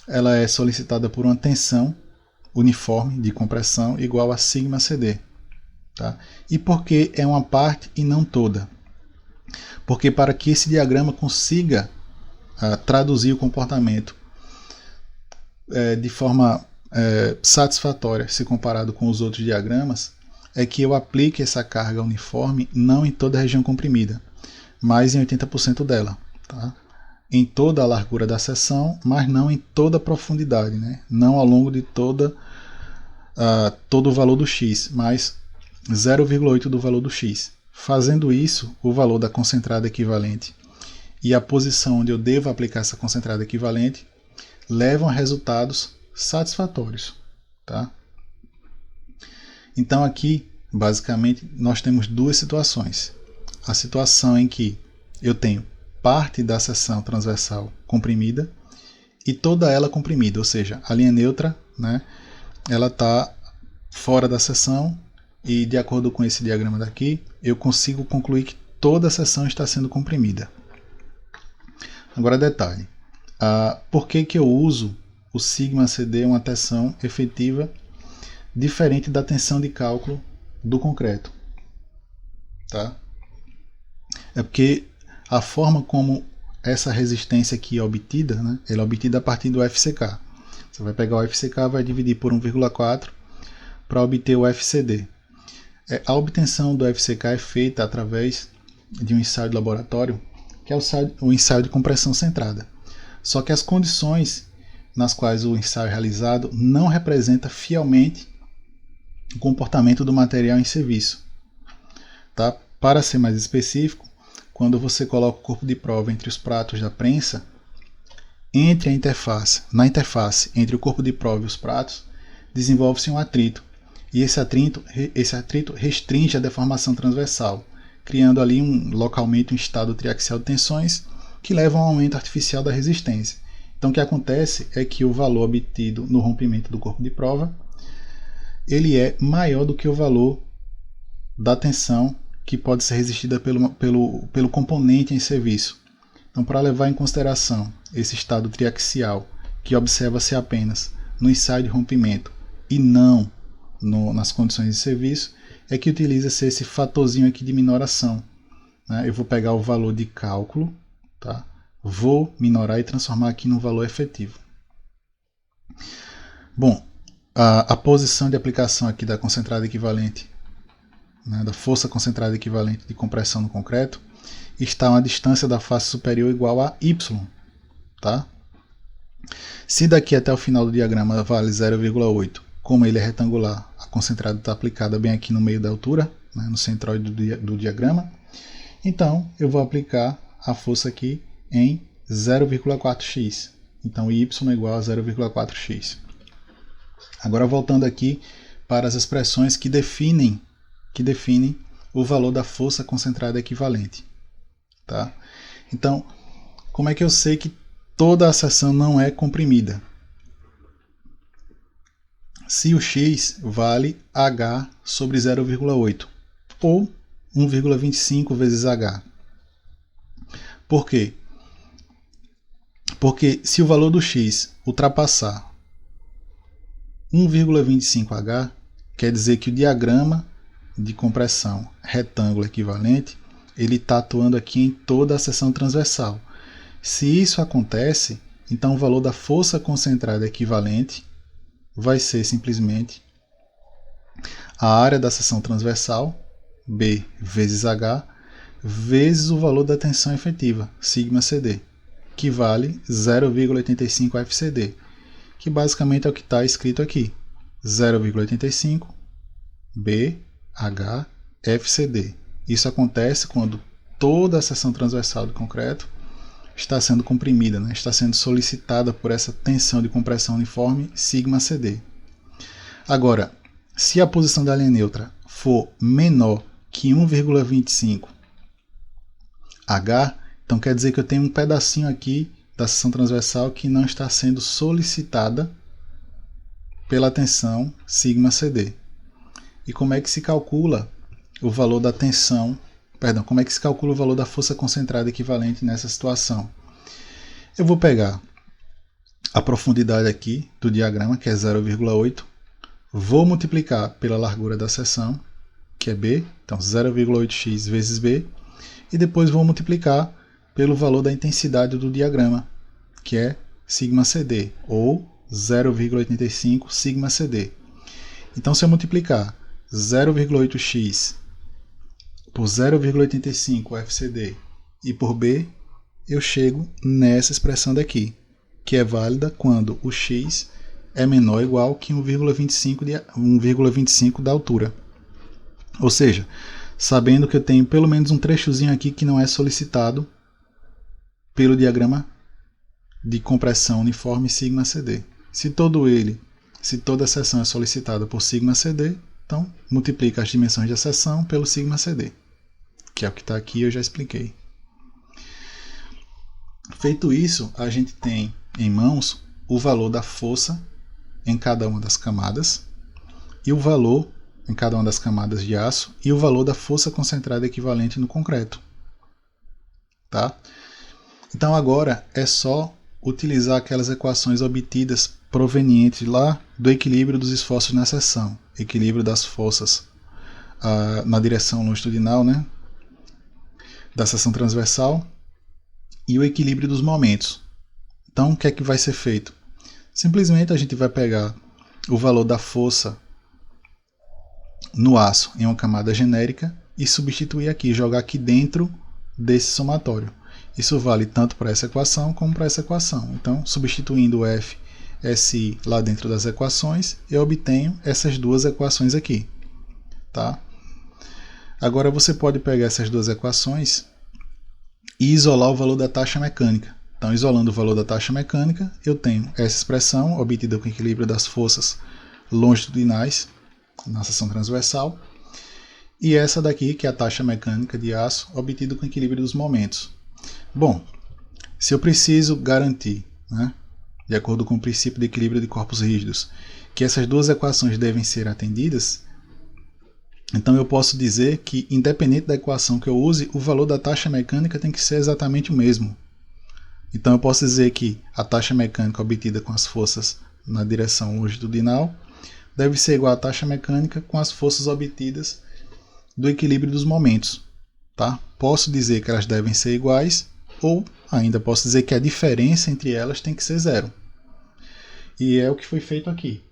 ela é solicitada por uma tensão uniforme de compressão igual a σcd. Tá? E por que é uma parte e não toda? Porque para que esse diagrama consiga traduzir o comportamento de forma satisfatória, se comparado com os outros diagramas, é que eu aplique essa carga uniforme não em toda a região comprimida, mas em 80% dela. Tá? Em toda a largura da seção, mas não em toda a profundidade, né? Não ao longo de todo o valor do x, mas 0,8 do valor do x. Fazendo isso, o valor da concentrada equivalente e a posição onde eu devo aplicar essa concentrada equivalente levam a resultados satisfatórios. Tá? Então aqui, basicamente, nós temos duas situações. A situação em que eu tenho parte da seção transversal comprimida e toda ela comprimida, ou seja, a linha neutra, né, ela está fora da seção e, de acordo com esse diagrama daqui, eu consigo concluir que toda a seção está sendo comprimida. Agora detalhe, por que eu uso o σcd, uma tensão efetiva diferente da tensão de cálculo do concreto? Tá? É porque a forma como essa resistência aqui é obtida, né, ela é obtida a partir do FCK. Você vai pegar o FCK e vai dividir por 1,4 para obter o FCD. A obtenção do FCK é feita através de um ensaio de laboratório, que é o ensaio de compressão centrada. Só que as condições nas quais o ensaio é realizado não representa fielmente o comportamento do material em serviço. Tá? Para ser mais específico, quando você coloca o corpo de prova entre os pratos da prensa, na interface entre o corpo de prova e os pratos, desenvolve-se um atrito. e esse atrito restringe a deformação transversal, criando ali localmente um estado triaxial de tensões que leva a um aumento artificial da resistência. Então o que acontece é que o valor obtido no rompimento do corpo de prova ele é maior do que o valor da tensão que pode ser resistida pelo componente em serviço. Então, para levar em consideração esse estado triaxial, que observa-se apenas no ensaio de rompimento e não nas condições de serviço, é que utiliza-se esse fatorzinho aqui de minoração. Né? Eu vou pegar o valor de cálculo, tá? Vou minorar e transformar aqui no valor efetivo. Bom, a posição de aplicação aqui da concentrada equivalente, né, da força concentrada equivalente de compressão no concreto, está a uma distância da face superior igual a y. Tá? Se daqui até o final do diagrama vale 0,8, como ele é retangular, a concentrada está aplicada bem aqui no meio da altura, né, no centroide do diagrama, então eu vou aplicar a força aqui em 0,4x. Então y é igual a 0,4x. Agora voltando aqui para as expressões que definem o valor da força concentrada equivalente. Tá? Então, como é que eu sei que toda a seção não é comprimida? Se o x vale h sobre 0,8 ou 1,25 vezes h. Por quê? Porque se o valor do x ultrapassar 1,25h, quer dizer que o diagrama de compressão retângulo equivalente ele está atuando aqui em toda a seção transversal. Se isso acontece, então o valor da força concentrada equivalente vai ser simplesmente a área da seção transversal, B vezes H, vezes o valor da tensão efetiva, sigma CD, que vale 0,85 FCD, que basicamente é o que está escrito aqui, 0,85 BH FCD. Isso acontece quando toda a seção transversal do concreto está sendo comprimida, né? Está sendo solicitada por essa tensão de compressão uniforme sigma CD. Agora, se a posição da linha neutra for menor que 1,25 H, então quer dizer que eu tenho um pedacinho aqui da seção transversal que não está sendo solicitada pela tensão sigma CD. E como é que se calcula o valor da tensão, como é que se calcula o valor da força concentrada equivalente nessa situação? Eu vou pegar a profundidade aqui do diagrama, que é 0,8, vou multiplicar pela largura da seção, que é B, então 0,8x vezes B, e depois vou multiplicar pelo valor da intensidade do diagrama, que é sigma CD, ou 0,85 sigma CD. Então, se eu multiplicar 0,8x por 0,85 FCD e por B, eu chego nessa expressão daqui, que é válida quando o x é menor ou igual que 1,25 da altura. Ou seja, sabendo que eu tenho pelo menos um trechozinho aqui que não é solicitado pelo diagrama de compressão uniforme sigma CD. Se toda a seção é solicitada por sigma CD, então multiplica as dimensões da seção pelo sigma CD, que é o que está aqui, eu já expliquei. Feito isso, a gente tem em mãos o valor da força em cada uma das camadas, e o valor em cada uma das camadas de aço, e o valor da força concentrada equivalente no concreto. Tá? Então agora é só utilizar aquelas equações obtidas provenientes lá do equilíbrio dos esforços na seção, equilíbrio das forças na direção longitudinal, né, da seção transversal, e o equilíbrio dos momentos. Então o que é que vai ser feito? Simplesmente a gente vai pegar o valor da força no aço em uma camada genérica e substituir aqui, jogar aqui dentro desse somatório. Isso vale tanto para essa equação como para essa equação. Então, substituindo o F, SI lá dentro das equações, eu obtenho essas duas equações aqui. Tá? Agora você pode pegar essas duas equações e isolar o valor da taxa mecânica. Então, isolando o valor da taxa mecânica, eu tenho essa expressão obtida com o equilíbrio das forças longitudinais na seção transversal. E essa daqui, que é a taxa mecânica de aço obtida com equilíbrio dos momentos. Bom, se eu preciso garantir, né, de acordo com o princípio de equilíbrio de corpos rígidos, que essas duas equações devem ser atendidas, então eu posso dizer que, independente da equação que eu use, o valor da taxa mecânica tem que ser exatamente o mesmo. Então eu posso dizer que a taxa mecânica obtida com as forças na direção longitudinal deve ser igual à taxa mecânica com as forças obtidas do equilíbrio dos momentos. Tá? Posso dizer que elas devem ser iguais, ou ainda posso dizer que a diferença entre elas tem que ser zero. E é o que foi feito aqui.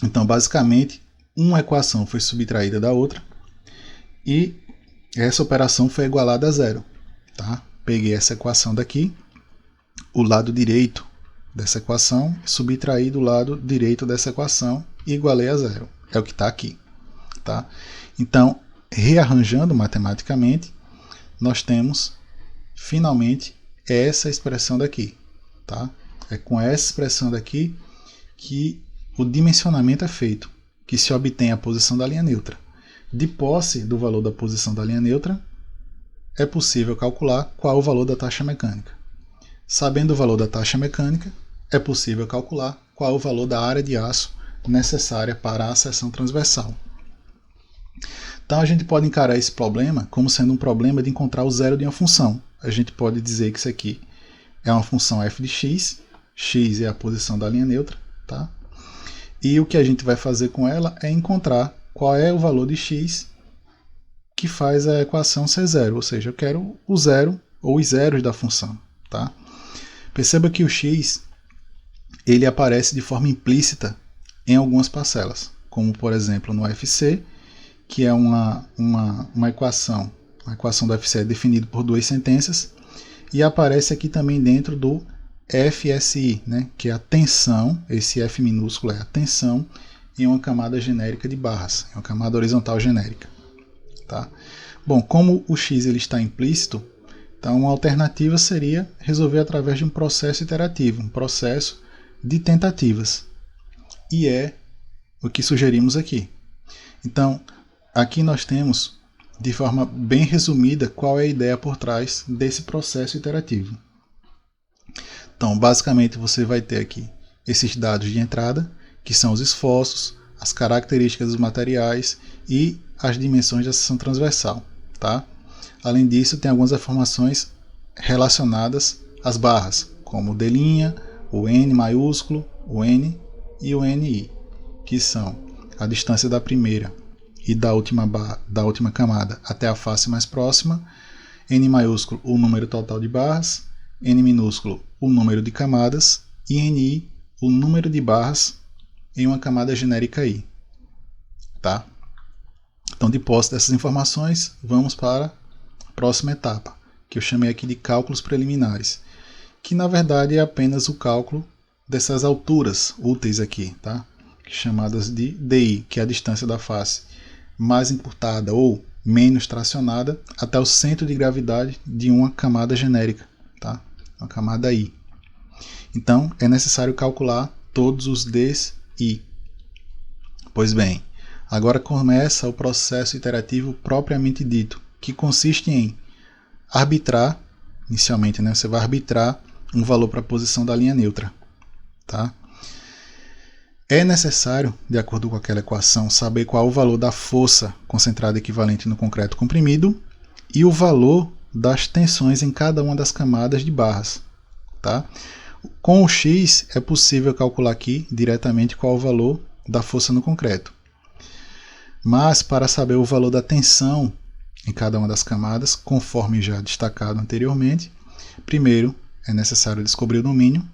Então, basicamente, uma equação foi subtraída da outra e essa operação foi igualada a zero. Tá? Peguei essa equação daqui, o lado direito dessa equação, subtraí do lado direito dessa equação e igualei a zero. É o que está aqui. Tá? Então, rearranjando matematicamente, nós temos finalmente essa expressão daqui. Tá? É com essa expressão daqui que o dimensionamento é feito, que se obtém a posição da linha neutra. De posse do valor da posição da linha neutra, é possível calcular qual é o valor da taxa mecânica. Sabendo o valor da taxa mecânica, é possível calcular qual é o valor da área de aço necessária para a seção transversal. Então a gente pode encarar esse problema como sendo um problema de encontrar o zero de uma função. A gente pode dizer que isso aqui é uma função f de x, x é a posição da linha neutra, tá? E o que a gente vai fazer com ela é encontrar qual é o valor de x que faz a equação ser zero, ou seja, eu quero o zero ou os zeros da função. Tá? Perceba que o x ele aparece de forma implícita em algumas parcelas, como por exemplo no FC, que é uma equação. A equação do FC é definida por duas sentenças e aparece aqui também dentro do FSI, né, que é a tensão, esse F minúsculo é a tensão em uma camada genérica de barras, em uma camada horizontal genérica. Tá? Bom, como o x ele está implícito, então uma alternativa seria resolver através de um processo iterativo, um processo de tentativas. E é o que sugerimos aqui. Então, aqui nós temos, de forma bem resumida, qual é a ideia por trás desse processo iterativo. Então, basicamente, você vai ter aqui esses dados de entrada, que são os esforços, as características dos materiais e as dimensões da seção transversal. Tá? Além disso, tem algumas informações relacionadas às barras, como o D', o N maiúsculo, o N e o NI, que são a distância da primeira e da última camada até a face mais próxima, N maiúsculo, o número total de barras, N minúsculo, o número de camadas, e NI, o número de barras em uma camada genérica I. Tá? Então, de posse dessas informações, vamos para a próxima etapa, que eu chamei aqui de cálculos preliminares, que na verdade é apenas o cálculo dessas alturas úteis aqui, tá? Chamadas de DI, que é a distância da face mais encurtada ou menos tracionada até o centro de gravidade de uma camada genérica, tá? Uma camada I. Então, é necessário calcular todos os Ds I. Pois bem, agora começa o processo iterativo propriamente dito, que consiste em arbitrar, inicialmente, né, você vai arbitrar um valor para a posição da linha neutra. Tá? É necessário, de acordo com aquela equação, saber qual é o valor da força concentrada equivalente no concreto comprimido e o valor das tensões em cada uma das camadas de barras. Tá? Com o X é possível calcular aqui diretamente qual é o valor da força no concreto. Mas para saber o valor da tensão em cada uma das camadas, conforme já destacado anteriormente, primeiro é necessário descobrir o domínio,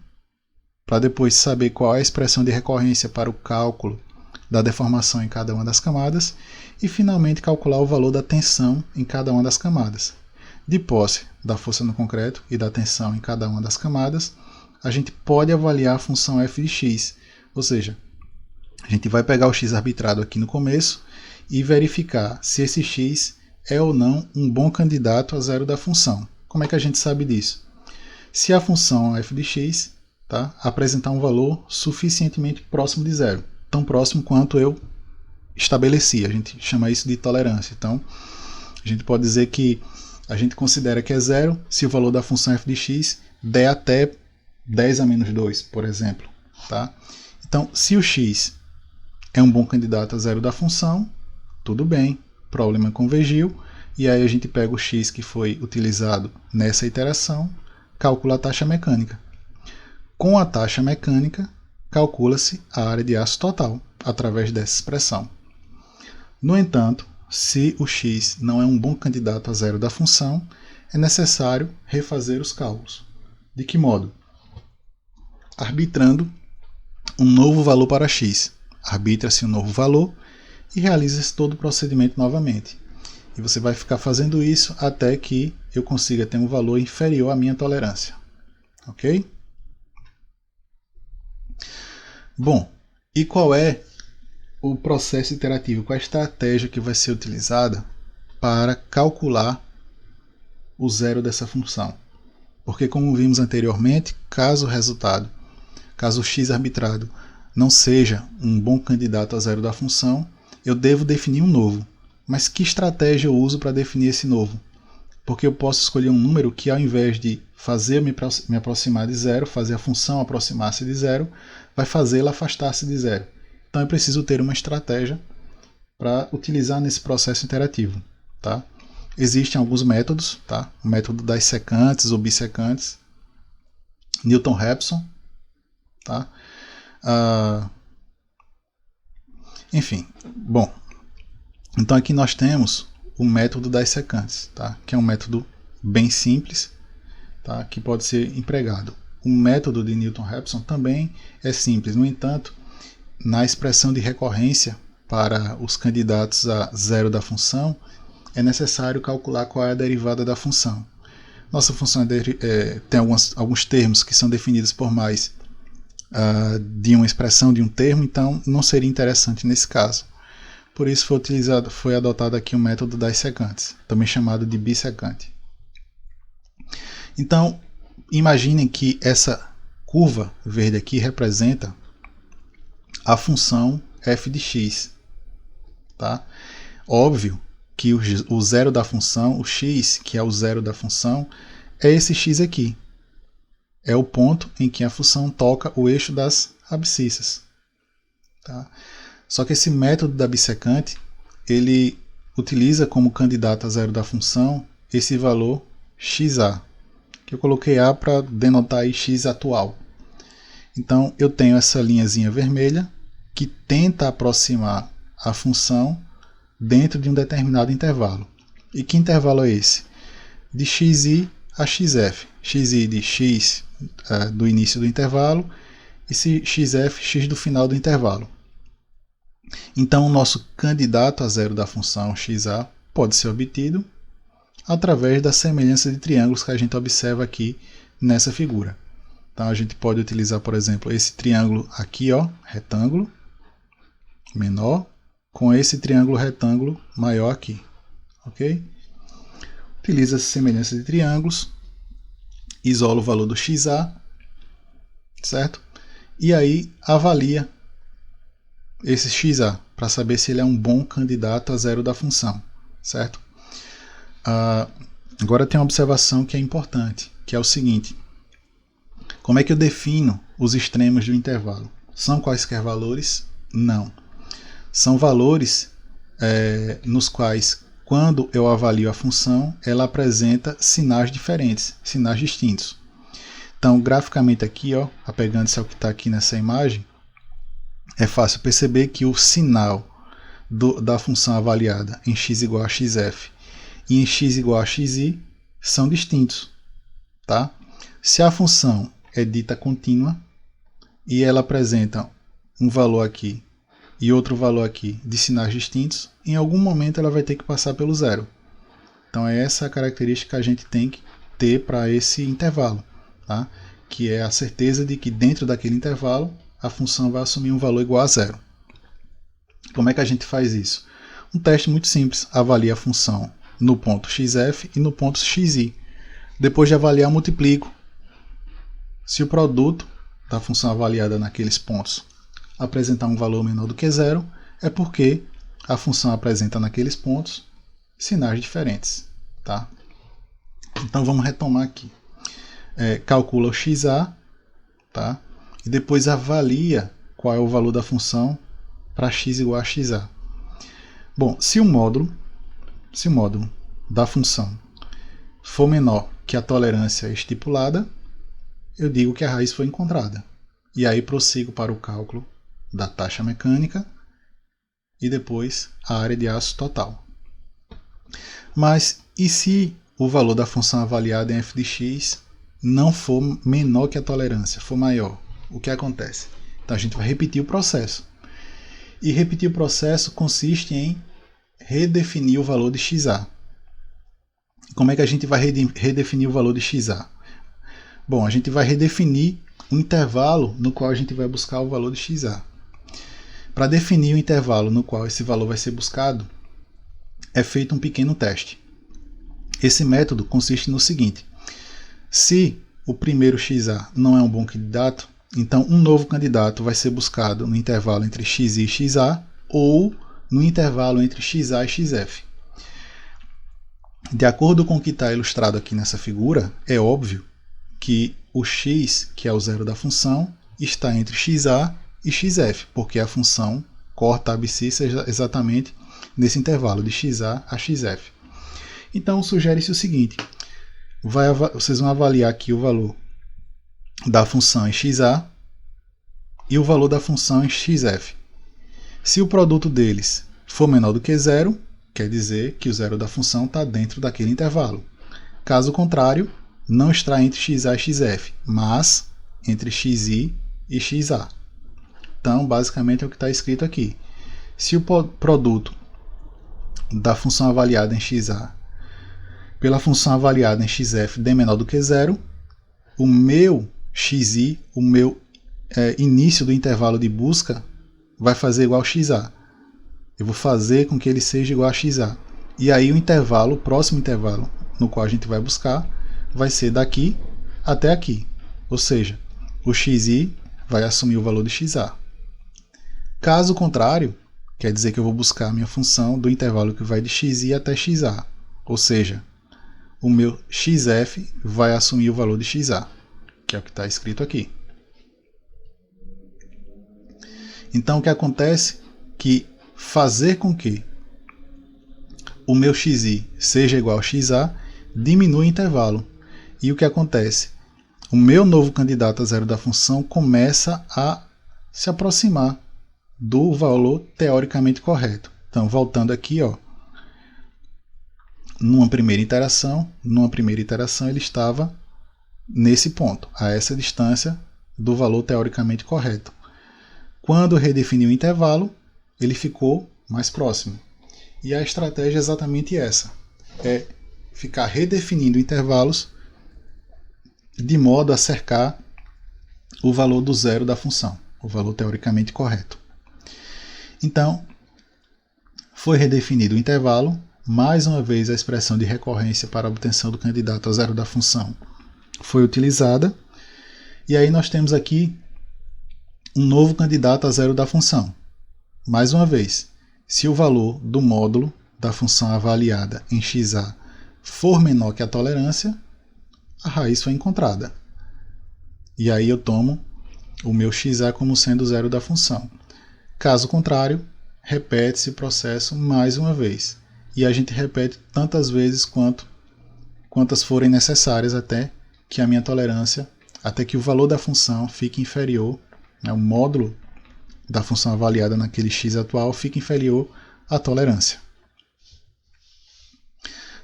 para depois saber qual é a expressão de recorrência para o cálculo da deformação em cada uma das camadas e finalmente calcular o valor da tensão em cada uma das camadas. De posse da força no concreto e da tensão em cada uma das camadas, a gente pode avaliar a função f de x, ou seja, a gente vai pegar o x arbitrado aqui no começo e verificar se esse x é ou não um bom candidato a zero da função. Como é que a gente sabe disso? Se a função f de x, tá, apresentar um valor suficientemente próximo de zero. tão próximo quanto eu estabeleci. A gente chama isso de tolerância. Então, a gente pode dizer que a gente considera que é zero se o valor da função f de x der até 10 a menos 2, por exemplo. Tá? Então, se o x é um bom candidato a zero da função, tudo bem, problema convergiu, e aí a gente pega o x que foi utilizado nessa iteração, calcula a taxa mecânica. Com a taxa mecânica, calcula-se a área de aço total, através dessa expressão. No entanto, se o x não é um bom candidato a zero da função, é necessário refazer os cálculos. De que modo? Arbitrando um novo valor para x. Arbitra-se um novo valor e realiza-se todo o procedimento novamente. E você vai ficar fazendo isso até que eu consiga ter um valor inferior à minha tolerância. Ok? Bom, e qual é o processo iterativo? Qual é a estratégia que vai ser utilizada para calcular o zero dessa função? Porque, como vimos anteriormente, caso o x arbitrado não seja um bom candidato a zero da função, eu devo definir um novo. Mas que estratégia eu uso para definir esse novo? Porque eu posso escolher um número que, ao invés de fazer me aproximar de zero, fazer a função aproximar-se de zero, vai fazê-la afastar-se de zero. Então eu preciso ter uma estratégia para utilizar nesse processo interativo. Tá? Existem alguns métodos, tá? O método das secantes ou bissecantes, Newton-Raphson, tá? Enfim, bom, então aqui nós temos o método das secantes, tá? Que é um método bem simples, tá? Que pode ser empregado. O método de Newton-Raphson também é simples, no entanto, na expressão de recorrência para os candidatos a zero da função, é necessário calcular qual é a derivada da função. Nossa função tem alguns termos que são definidos por mais de uma expressão de um termo, então não seria interessante nesse caso. Por isso foi adotado aqui o método das secantes, também chamado de bissecante. Então, imaginem que essa curva verde aqui representa a função f de x. Tá? Óbvio que o zero da função, o x, que é o zero da função, é esse x aqui. É o ponto em que a função toca o eixo das abscissas. Tá? Só que esse método da bissecante, ele utiliza como candidato a zero da função esse valor xa, que eu coloquei A para denotar aí x atual. Então eu tenho essa linhazinha vermelha que tenta aproximar a função dentro de um determinado intervalo. E que intervalo é esse? De xi a xf. Xi de x do início do intervalo e xf, x do final do intervalo. Então o nosso candidato a zero da função xa pode ser obtido através da semelhança de triângulos que a gente observa aqui nessa figura. Então a gente pode utilizar, por exemplo, esse triângulo aqui, ó, retângulo menor, com esse triângulo retângulo maior aqui. Ok? Utiliza essa semelhança de triângulos, isola o valor do xa, certo? E aí avalia esse xa para saber se ele é um bom candidato a zero da função, certo? Agora tem uma observação que é importante, que é o seguinte: como é que eu defino os extremos do intervalo? São quaisquer valores? Não. São valores nos quais, quando eu avalio a função, ela apresenta sinais diferentes, sinais distintos. Então, graficamente aqui, ó, apegando-se ao que está aqui nessa imagem, é fácil perceber que o sinal da função avaliada em x igual a xf e em x igual a xi são distintos. Tá? Se a função é dita contínua e ela apresenta um valor aqui e outro valor aqui de sinais distintos, em algum momento ela vai ter que passar pelo zero. Então é essa a característica que a gente tem que ter para esse intervalo, tá? Que é a certeza de que dentro daquele intervalo a função vai assumir um valor igual a zero. Como é que a gente faz isso? Um teste muito simples: avalia a função no ponto xf e no ponto xi. Depois de avaliar, multiplico. Se o produto da função avaliada naqueles pontos apresentar um valor menor do que zero, é porque a função apresenta naqueles pontos sinais diferentes. Tá? Então vamos retomar aqui. Calcula o xa, tá? E depois avalia qual é o valor da função para x igual a xa. Bom, se o módulo da função for menor que a tolerância estipulada, eu digo que a raiz foi encontrada. E aí prossigo para o cálculo da taxa mecânica e depois a área de aço total. Mas e se o valor da função avaliada em f de x não for menor que a tolerância, for maior? O que acontece? Então a gente vai repetir o processo. E repetir o processo consiste em redefinir o valor de xa. Como é que a gente vai redefinir o valor de xa? Bom, a gente vai redefinir o intervalo no qual a gente vai buscar o valor de xa. Para definir o intervalo no qual esse valor vai ser buscado, é feito um pequeno teste. Esse método consiste no seguinte: se o primeiro xa não é um bom candidato, então um novo candidato vai ser buscado no intervalo entre xi e xa ou no intervalo entre xa e xf. De acordo com o que está ilustrado aqui nessa figura, é óbvio que o x, que é o zero da função, está entre xa e xf, porque a função corta a abscissa exatamente nesse intervalo de xa a xf. Então sugere-se o seguinte: vocês vão avaliar aqui o valor da função em xa e o valor da função em xf. Se o produto deles for menor do que zero, quer dizer que o zero da função está dentro daquele intervalo. Caso contrário, não está entre xa e xf, mas entre xi e xa. Então, basicamente é o que está escrito aqui. Se o produto da função avaliada em xa pela função avaliada em xf der menor do que zero, o meu xi, o meu início do intervalo de busca, vai fazer igual a xa. Eu vou fazer com que ele seja igual a xa. E aí o próximo intervalo no qual a gente vai buscar, vai ser daqui até aqui. Ou seja, o xi vai assumir o valor de xa. Caso contrário, quer dizer que eu vou buscar a minha função do intervalo que vai de xi até xa. Ou seja, o meu xf vai assumir o valor de xa, que é o que está escrito aqui. Então o que acontece? Que fazer com que o meu xi seja igual a xa diminui o intervalo. E o que acontece? O meu novo candidato a zero da função começa a se aproximar do valor teoricamente correto. Então, voltando aqui, numa primeira iteração ele estava nesse ponto, a essa distância do valor teoricamente correto. Quando redefiniu o intervalo, ele ficou mais próximo. E a estratégia é exatamente essa: é ficar redefinindo intervalos de modo a cercar o valor do zero da função, o valor teoricamente correto. Então, foi redefinido o intervalo, mais uma vez a expressão de recorrência para a obtenção do candidato a zero da função foi utilizada, e aí nós temos aqui um novo candidato a zero da função. Mais uma vez, se o valor do módulo da função avaliada em xa for menor que a tolerância, a raiz foi encontrada. E aí eu tomo o meu xa como sendo o zero da função. Caso contrário, repete-se o processo mais uma vez. E a gente repete tantas vezes quantas forem necessárias até que a minha tolerância, até que o valor da função fique inferior, o módulo da função avaliada naquele x atual fique inferior à tolerância.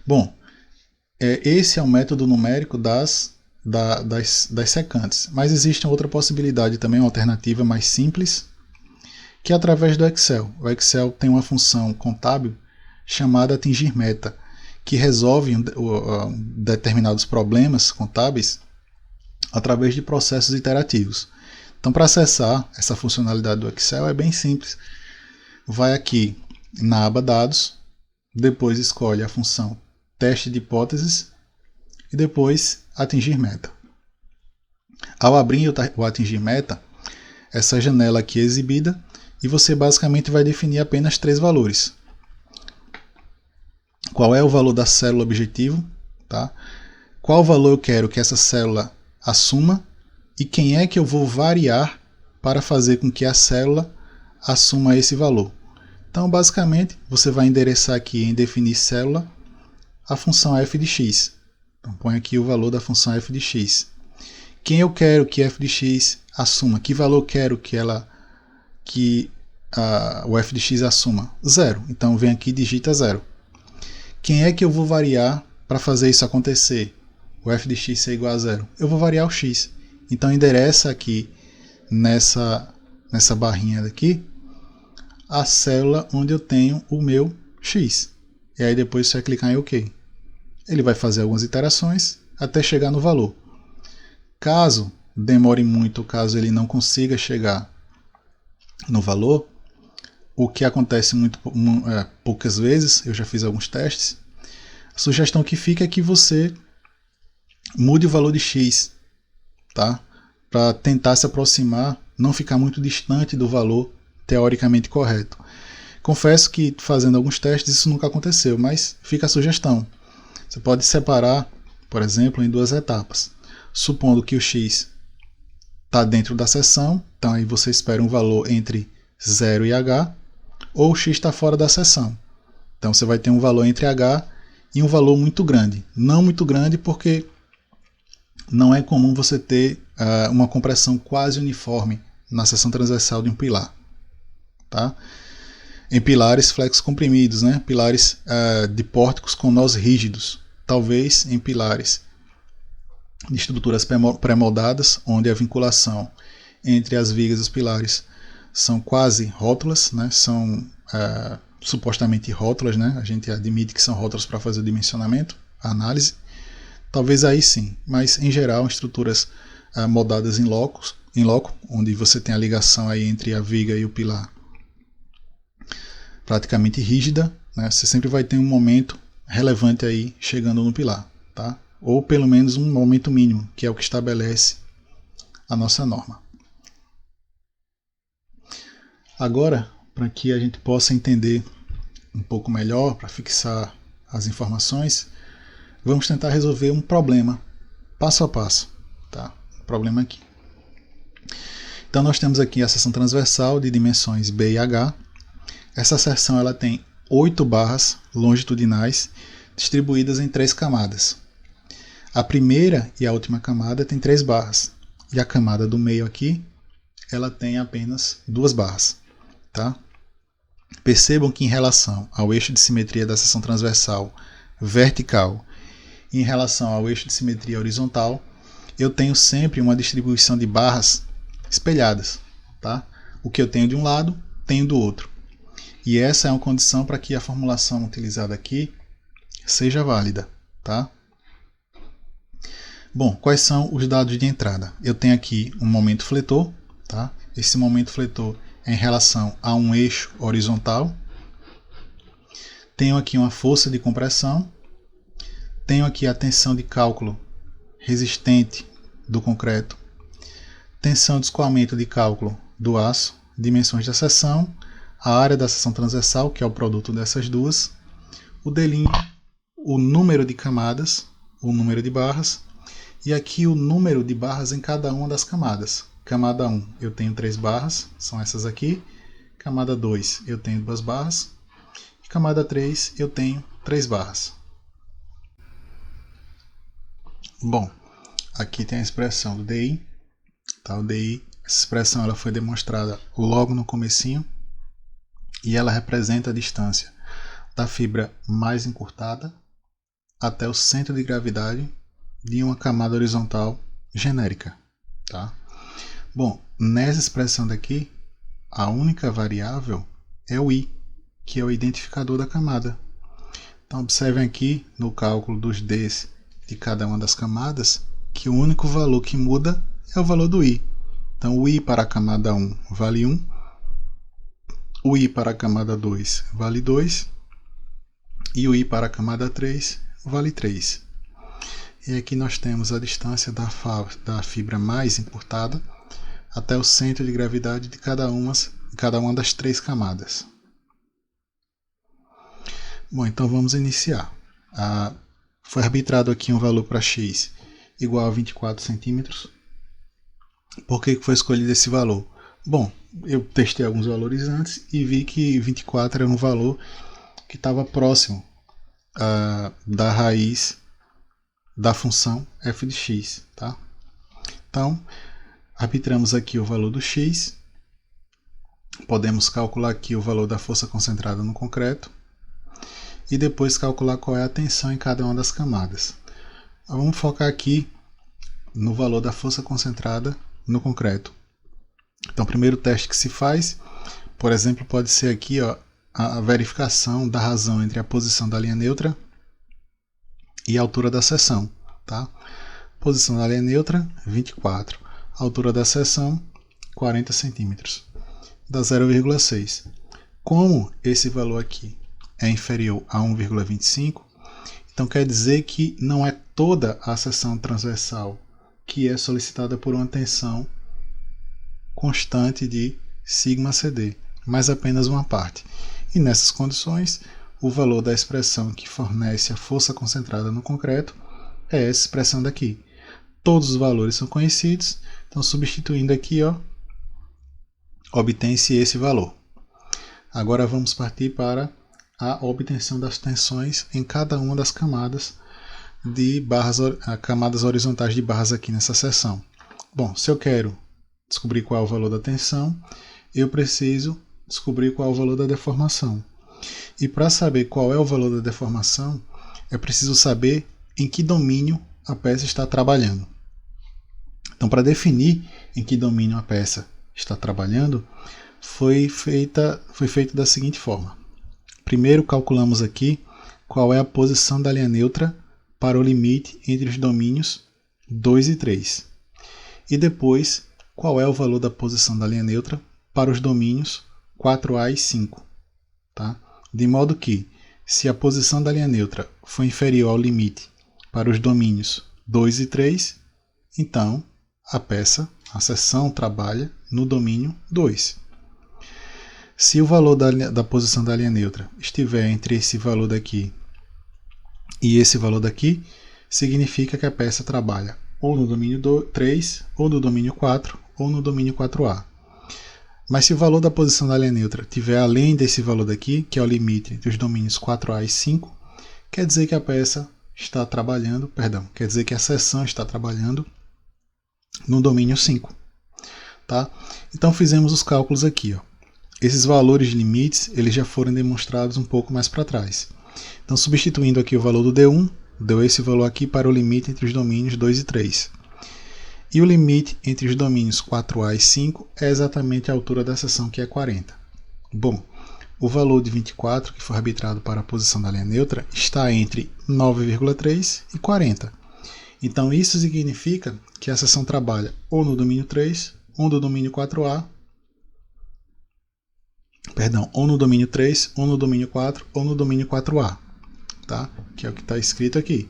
Bom, esse é o método numérico das secantes. Mas existe outra possibilidade também, uma alternativa mais simples, que é através do Excel. O Excel tem uma função contábil chamada atingir meta, que resolve determinados problemas contábeis através de processos iterativos. Então, para acessar essa funcionalidade do Excel é bem simples. Vai aqui na aba Dados, depois escolhe a função Teste de hipóteses e depois Atingir meta. Ao abrir o Atingir meta, essa janela aqui exibida e você basicamente vai definir apenas 3 valores. Qual é o valor da célula objetivo, tá? Qual valor eu quero que essa célula assuma e quem é que eu vou variar para fazer com que a célula assuma esse valor. Então, basicamente, você vai endereçar aqui em definir célula a função f de x. Então, põe aqui o valor da função f de x. Quem eu quero que f de x assuma? Que valor eu quero que o f de x assuma? 0. Então, vem aqui e digita 0. Quem é que eu vou variar para fazer isso acontecer? O f de x ser igual a 0. Eu vou variar o x. Então, endereça aqui nessa barrinha daqui a célula onde eu tenho o meu x. E aí depois você vai clicar em OK. Ele vai fazer algumas iterações até chegar no valor. Caso demore muito, caso ele não consiga chegar no valor, o que acontece poucas vezes, eu já fiz alguns testes, a sugestão que fica é que você mude o valor de x, tá? Para tentar se aproximar, não ficar muito distante do valor teoricamente correto. Confesso que fazendo alguns testes isso nunca aconteceu, mas fica a sugestão. Você pode separar, por exemplo, em 2 etapas. Supondo que o x está dentro da seção, então aí você espera um valor entre 0 e h, ou o x está fora da seção. Então você vai ter um valor entre h e um valor muito grande. Não muito grande porque não é comum você ter uma compressão quase uniforme na seção transversal de um pilar. Tá? Em pilares flexo-comprimidos, né? Pilares de pórticos com nós rígidos. Talvez em pilares de estruturas pré-moldadas, onde a vinculação entre as vigas e os pilares são quase rótulas, né? São supostamente rótulas, né? A gente admite que são rótulas para fazer o dimensionamento, a análise. Talvez aí sim, mas em geral estruturas moldadas em loco, onde você tem a ligação aí entre a viga e o pilar praticamente rígida, né? Você sempre vai ter um momento relevante aí chegando no pilar, tá? Ou pelo menos um momento mínimo, que é o que estabelece a nossa norma. Agora, para que a gente possa entender um pouco melhor, para fixar as informações, vamos tentar resolver um problema passo a passo, tá? Um problema aqui. Então nós temos aqui a seção transversal de dimensões B e H. Essa seção ela tem 8 barras longitudinais distribuídas em 3 camadas. A primeira e a última camada tem 3 barras. E a camada do meio aqui, ela tem apenas 2 barras. Tá? Percebam que em relação ao eixo de simetria da seção transversal vertical e em relação ao eixo de simetria horizontal, eu tenho sempre uma distribuição de barras espelhadas. Tá? O que eu tenho de um lado, tenho do outro. E essa é uma condição para que a formulação utilizada aqui seja válida. Tá? Bom, quais são os dados de entrada? Eu tenho aqui um momento fletor. Tá? Esse momento fletor é em relação a um eixo horizontal. Tenho aqui uma força de compressão. Tenho aqui a tensão de cálculo resistente do concreto. Tensão de escoamento de cálculo do aço. Dimensões da seção. A área da seção transversal, que é o produto dessas duas, o delírio, o número de camadas, o número de barras, e aqui o número de barras em cada uma das camadas. Camada 1 eu tenho 3 barras, são essas aqui. Camada 2 eu tenho 2 barras. E camada 3 eu tenho 3 barras. Bom, aqui tem a expressão do DI. Tá? O DI, essa expressão ela foi demonstrada logo no comecinho. E ela representa a distância da fibra mais encurtada até o centro de gravidade de uma camada horizontal genérica. Tá? Bom, nessa expressão daqui, a única variável é o I, que é o identificador da camada. Então observem aqui no cálculo dos Ds de cada uma das camadas que o único valor que muda é o valor do I. Então o I para a camada 1 vale 1. O I para a camada 2 vale 2 e o I para a camada 3 vale 3. E aqui nós temos a distância da fibra mais encurtada até o centro de gravidade de cada uma das 3 camadas. Bom, então vamos iniciar. Foi arbitrado aqui um valor para x igual a 24 centímetros. Por que foi escolhido esse valor? Bom, eu testei alguns valores antes e vi que 24 era um valor que estava próximo da raiz da função f de x. Tá? Então, arbitramos aqui o valor do x. Podemos calcular aqui o valor da força concentrada no concreto. E depois calcular qual é a tensão em cada uma das camadas. Vamos focar aqui no valor da força concentrada no concreto. Então, o primeiro teste que se faz, por exemplo, pode ser aqui a verificação da razão entre a posição da linha neutra e a altura da seção. Tá? Posição da linha neutra, 24. Altura da seção, 40 centímetros. Dá 0,6. Como esse valor aqui é inferior a 1,25, então quer dizer que não é toda a seção transversal que é solicitada por uma tensão constante de σcd, mas apenas uma parte. E nessas condições, o valor da expressão que fornece a força concentrada no concreto é essa expressão daqui. Todos os valores são conhecidos, então substituindo aqui, obtém-se esse valor. Agora vamos partir para a obtenção das tensões em cada uma das camadas camadas horizontais de barras aqui nessa seção. Bom, se eu quero descobrir qual é o valor da tensão, eu preciso descobrir qual é o valor da deformação. E para saber qual é o valor da deformação, é preciso saber em que domínio a peça está trabalhando. Então, para definir em que domínio a peça está trabalhando, foi feito da seguinte forma. Primeiro calculamos aqui qual é a posição da linha neutra para o limite entre os domínios 2 e 3. E depois, qual é o valor da posição da linha neutra para os domínios 4A e 5. Tá? De modo que, se a posição da linha neutra for inferior ao limite para os domínios 2 e 3, então a seção trabalha no domínio 2. Se o valor da posição da linha neutra estiver entre esse valor daqui e esse valor daqui, significa que a peça trabalha ou no domínio 3, ou no domínio 4, ou no domínio 4A. Mas se o valor da posição da linha neutra estiver além desse valor daqui, que é o limite entre os domínios 4A e 5, quer dizer que a peça está trabalhando, quer dizer que a seção está trabalhando no domínio 5. Tá? Então fizemos os cálculos aqui. Esses valores de limites eles já foram demonstrados um pouco mais para trás. Então, substituindo aqui o valor do D1, deu esse valor aqui para o limite entre os domínios 2 e 3. E o limite entre os domínios 4A e 5 é exatamente a altura da seção, que é 40. Bom, o valor de 24, que foi arbitrado para a posição da linha neutra, está entre 9,3 e 40. Então, isso significa que a seção trabalha ou no domínio 3, ou no domínio 4A, ou no domínio 3, ou no domínio 4, ou no domínio 4A, tá? Que é o que está escrito aqui.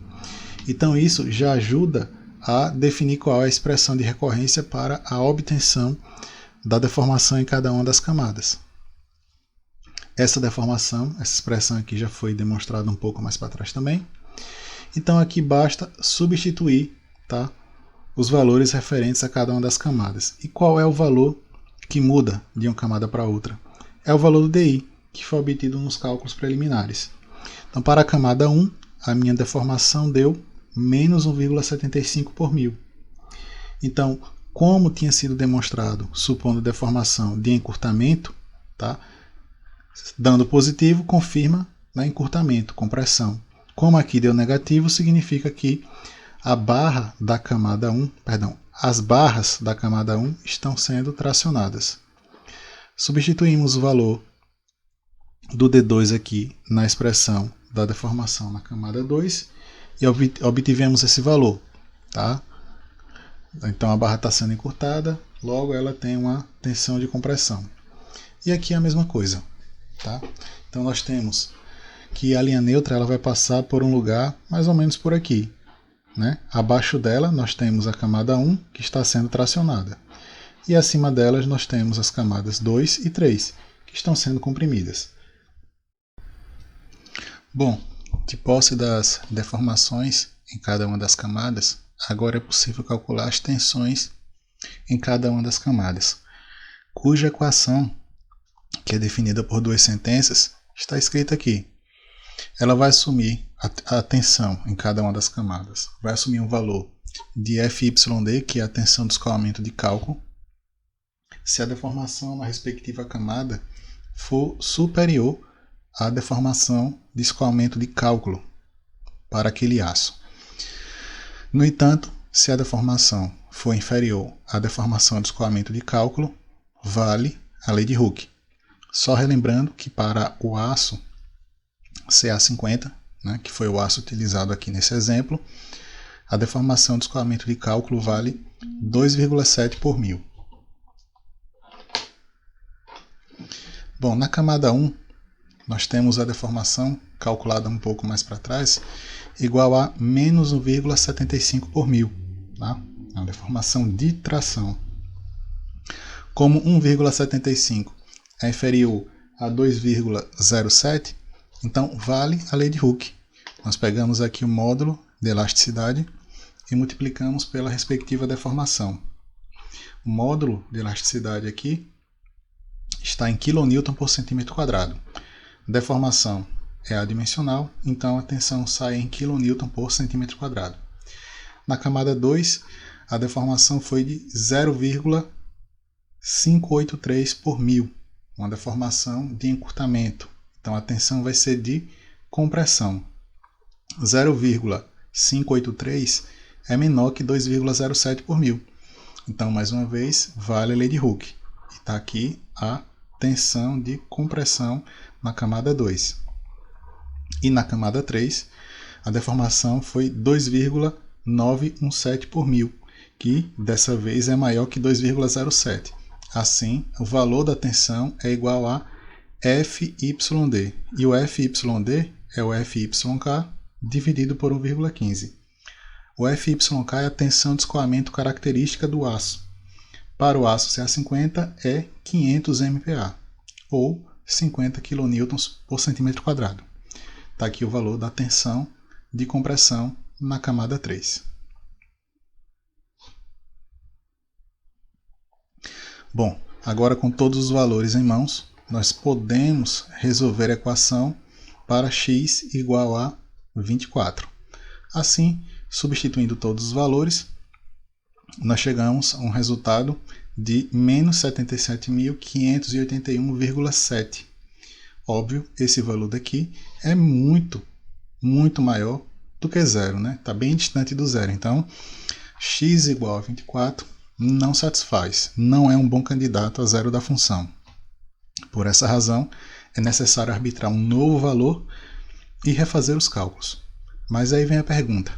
Então isso já ajuda a definir qual é a expressão de recorrência para a obtenção da deformação em cada uma das camadas. Essa deformação, essa expressão aqui já foi demonstrada um pouco mais para trás também. Então aqui basta substituir, tá, os valores referentes a cada uma das camadas. E qual é o valor que muda de uma camada para outra? É o valor do DI, que foi obtido nos cálculos preliminares. Então, para a camada 1, a minha deformação deu menos 1,75 por mil. Então, como tinha sido demonstrado, supondo deformação de encurtamento, tá? Dando positivo, confirma encurtamento, compressão. Como aqui deu negativo, significa que a barra da camada 1, as barras da camada 1 estão sendo tracionadas. Substituímos o valor do D2 aqui na expressão da deformação na camada 2 e obtivemos esse valor. Tá? Então a barra está sendo encurtada, logo ela tem uma tensão de compressão. E aqui é a mesma coisa. Tá? Então nós temos que a linha neutra ela vai passar por um lugar mais ou menos por aqui. Né? Abaixo dela nós temos a camada 1 que está sendo tracionada. e acima delas nós temos as camadas 2 e 3, que estão sendo comprimidas. Bom, de posse das deformações em cada uma das camadas, agora é possível calcular as tensões em cada uma das camadas, cuja equação, que é definida por duas sentenças, está escrita aqui. Ela vai assumir a tensão em cada uma das camadas, vai assumir um valor de FYD, que é a tensão do escoamento de cálculo, se a deformação na respectiva camada for superior à deformação de escoamento de cálculo para aquele aço. No entanto, se a deformação for inferior à deformação de escoamento de cálculo, vale a lei de Hooke. Só relembrando que para o aço CA50, né, que foi o aço utilizado aqui nesse exemplo, a deformação de escoamento de cálculo vale 2,7 por mil. Bom, na camada 1, nós temos a deformação, calculada um pouco mais para trás, igual a menos 1,75 por mil. Tá? É uma deformação de tração. Como 1,75 é inferior a 2,07, então vale a lei de Hooke. Nós pegamos aqui o módulo de elasticidade e multiplicamos pela respectiva deformação. O módulo de elasticidade aqui está em kN por centímetro quadrado. Deformação é adimensional, então a tensão sai em kN por centímetro quadrado. Na camada 2, a deformação foi de 0,583 por mil, uma deformação de encurtamento. Então a tensão vai ser de compressão. 0,583 é menor que 2,07 por mil. Então, mais uma vez, vale a lei de Hooke. E está aqui a tensão de compressão na camada 2. E na camada 3, a deformação foi 2,917 por mil, que dessa vez é maior que 2,07. Assim, o valor da tensão é igual a FYD. E o FYD é o FYK dividido por 1,15. O FYK é a tensão de escoamento característica do aço. Para o aço CA50 é 500 MPa, ou 50 kN por centímetro quadrado. Está aqui o valor da tensão de compressão na camada 3. Bom, agora com todos os valores em mãos, nós podemos resolver a equação para x igual a 24. Assim, substituindo todos os valores, nós chegamos a um resultado de menos 77.581,7. Óbvio, esse valor daqui é muito maior do que zero, né? Está bem distante do zero. Então, x igual a 24 não satisfaz, não é um bom candidato a zero da função. Por essa razão, é necessário arbitrar um novo valor e refazer os cálculos. Mas aí vem a pergunta: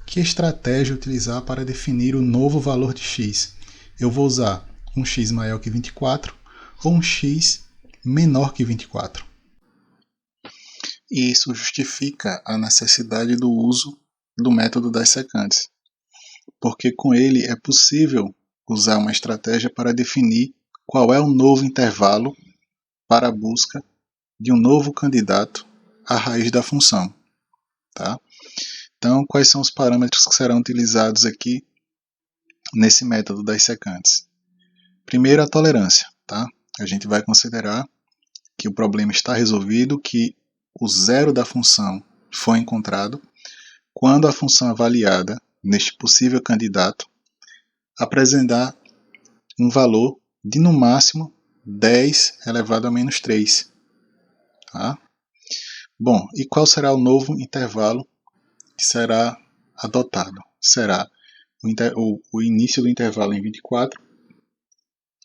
que estratégia utilizar para definir o novo valor de x? Eu vou usar um x maior que 24 ou um x menor que 24? E isso justifica a necessidade do uso do método das secantes, porque com ele é possível usar uma estratégia para definir qual é o novo intervalo para a busca de um novo candidato à raiz da função. Tá? Então, quais são os parâmetros que serão utilizados aqui nesse método das secantes? Primeiro, a tolerância. Tá? A gente vai considerar que o problema está resolvido, que o zero da função foi encontrado quando a função avaliada neste possível candidato apresentar um valor de no máximo 10 elevado a menos 3. Tá? Bom, e qual será o novo intervalo que será adotado? Será o início do intervalo em 24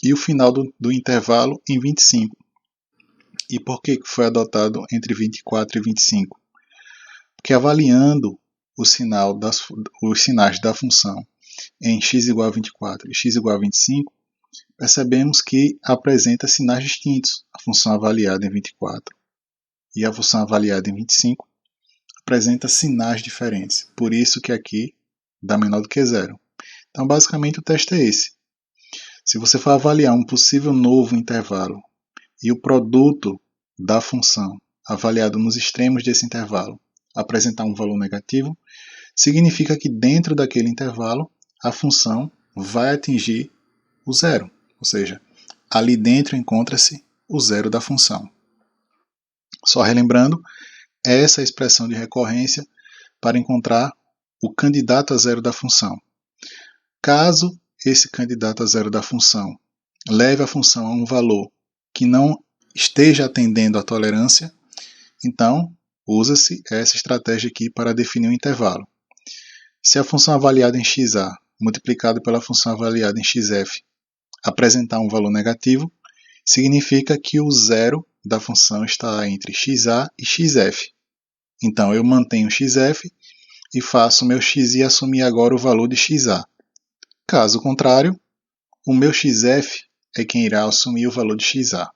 e o final do intervalo em 25. E por que foi adotado entre 24 e 25? Porque avaliando os sinais da função em x igual a 24 e x igual a 25, percebemos que apresenta sinais distintos. A função avaliada em 24 e a função avaliada em 25 apresenta sinais diferentes. Por isso que aqui dá menor do que zero. Então, basicamente, o teste é esse. Se você for avaliar um possível novo intervalo e o produto da função avaliado nos extremos desse intervalo apresentar um valor negativo, significa que dentro daquele intervalo a função vai atingir o zero, ou seja, ali dentro encontra-se o zero da função. Só relembrando, essa é a expressão de recorrência para encontrar o candidato a zero da função. Caso esse candidato a zero da função leve a função a um valor que não esteja atendendo à tolerância, então usa-se essa estratégia aqui para definir o intervalo. Se a função avaliada em xa multiplicada pela função avaliada em xf apresentar um valor negativo, significa que o zero da função está entre xa e xf. Então eu mantenho xf e faço o meu xi assumir agora o valor de xa. Caso contrário, o meu xf é quem irá assumir o valor de xa.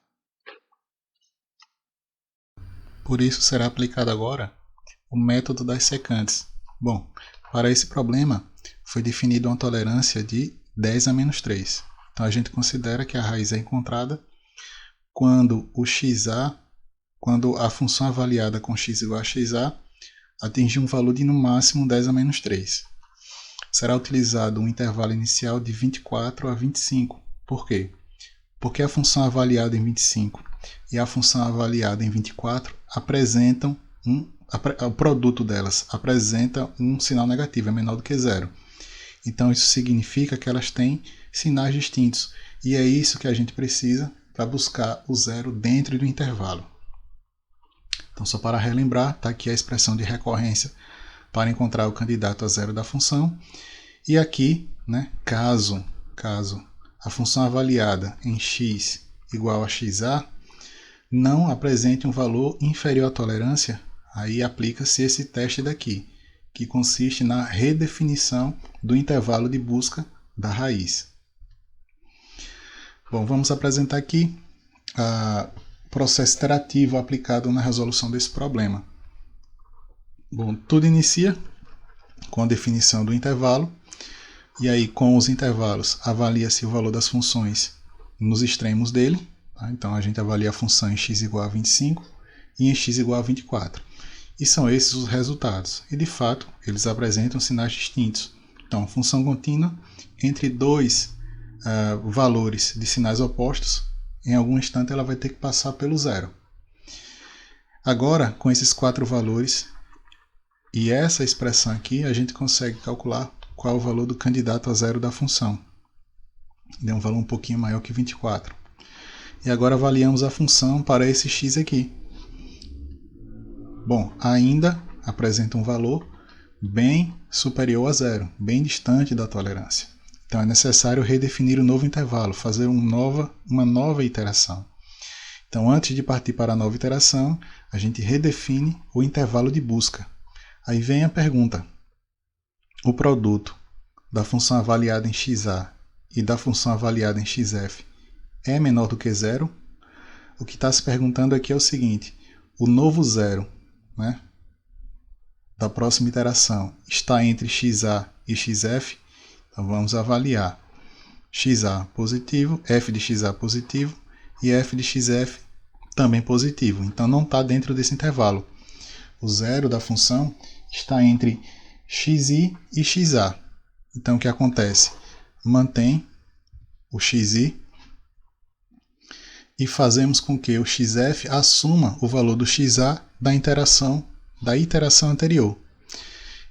Por isso será aplicado agora o método das secantes. Bom, para esse problema foi definida uma tolerância de 10 a menos 3. Então a gente considera que a raiz é encontrada quando quando a função avaliada com x igual a xa atingir um valor de no máximo 10 a menos 3. Será utilizado um intervalo inicial de 24 a 25. Por quê? Porque a função avaliada em 25 e a função avaliada em 24 apresentam o produto delas apresenta um sinal negativo, é menor do que zero. Então isso significa que elas têm sinais distintos. E é isso que a gente precisa para buscar o zero dentro do intervalo. Então, só para relembrar, está aqui a expressão de recorrência para encontrar o candidato a zero da função. E aqui, caso a função avaliada em x igual a xa não apresente um valor inferior à tolerância, aí aplica-se esse teste daqui, que consiste na redefinição do intervalo de busca da raiz. Bom, vamos apresentar aqui o processo iterativo aplicado na resolução desse problema. Bom, tudo inicia com a definição do intervalo, e aí com os intervalos avalia-se o valor das funções nos extremos dele. Tá? Então a gente avalia a função em x igual a 25 e em x igual a 24. E são esses os resultados. E de fato, eles apresentam sinais distintos. Então, função contínua entre dois valores de sinais opostos, em algum instante ela vai ter que passar pelo zero. Agora, com esses 4 valores e essa expressão aqui, a gente consegue calcular qual é o valor do candidato a zero da função. Deu um valor um pouquinho maior que 24. E agora avaliamos a função para esse x aqui. Bom, ainda apresenta um valor bem superior a zero, bem distante da tolerância. Então é necessário redefinir o novo intervalo, fazer uma nova iteração. Então, antes de partir para a nova iteração, a gente redefine o intervalo de busca. Aí vem a pergunta: o produto da função avaliada em xa e da função avaliada em xf é menor do que zero? O que está se perguntando aqui é o seguinte: o novo zero da próxima iteração está entre xa e xf? Então vamos avaliar xa positivo, f de xa positivo e f de xf também positivo. Então não está dentro desse intervalo. O zero da função está entre xi e xa. Então o que acontece? Mantém o xi e fazemos com que o xf assuma o valor do xa da iteração anterior.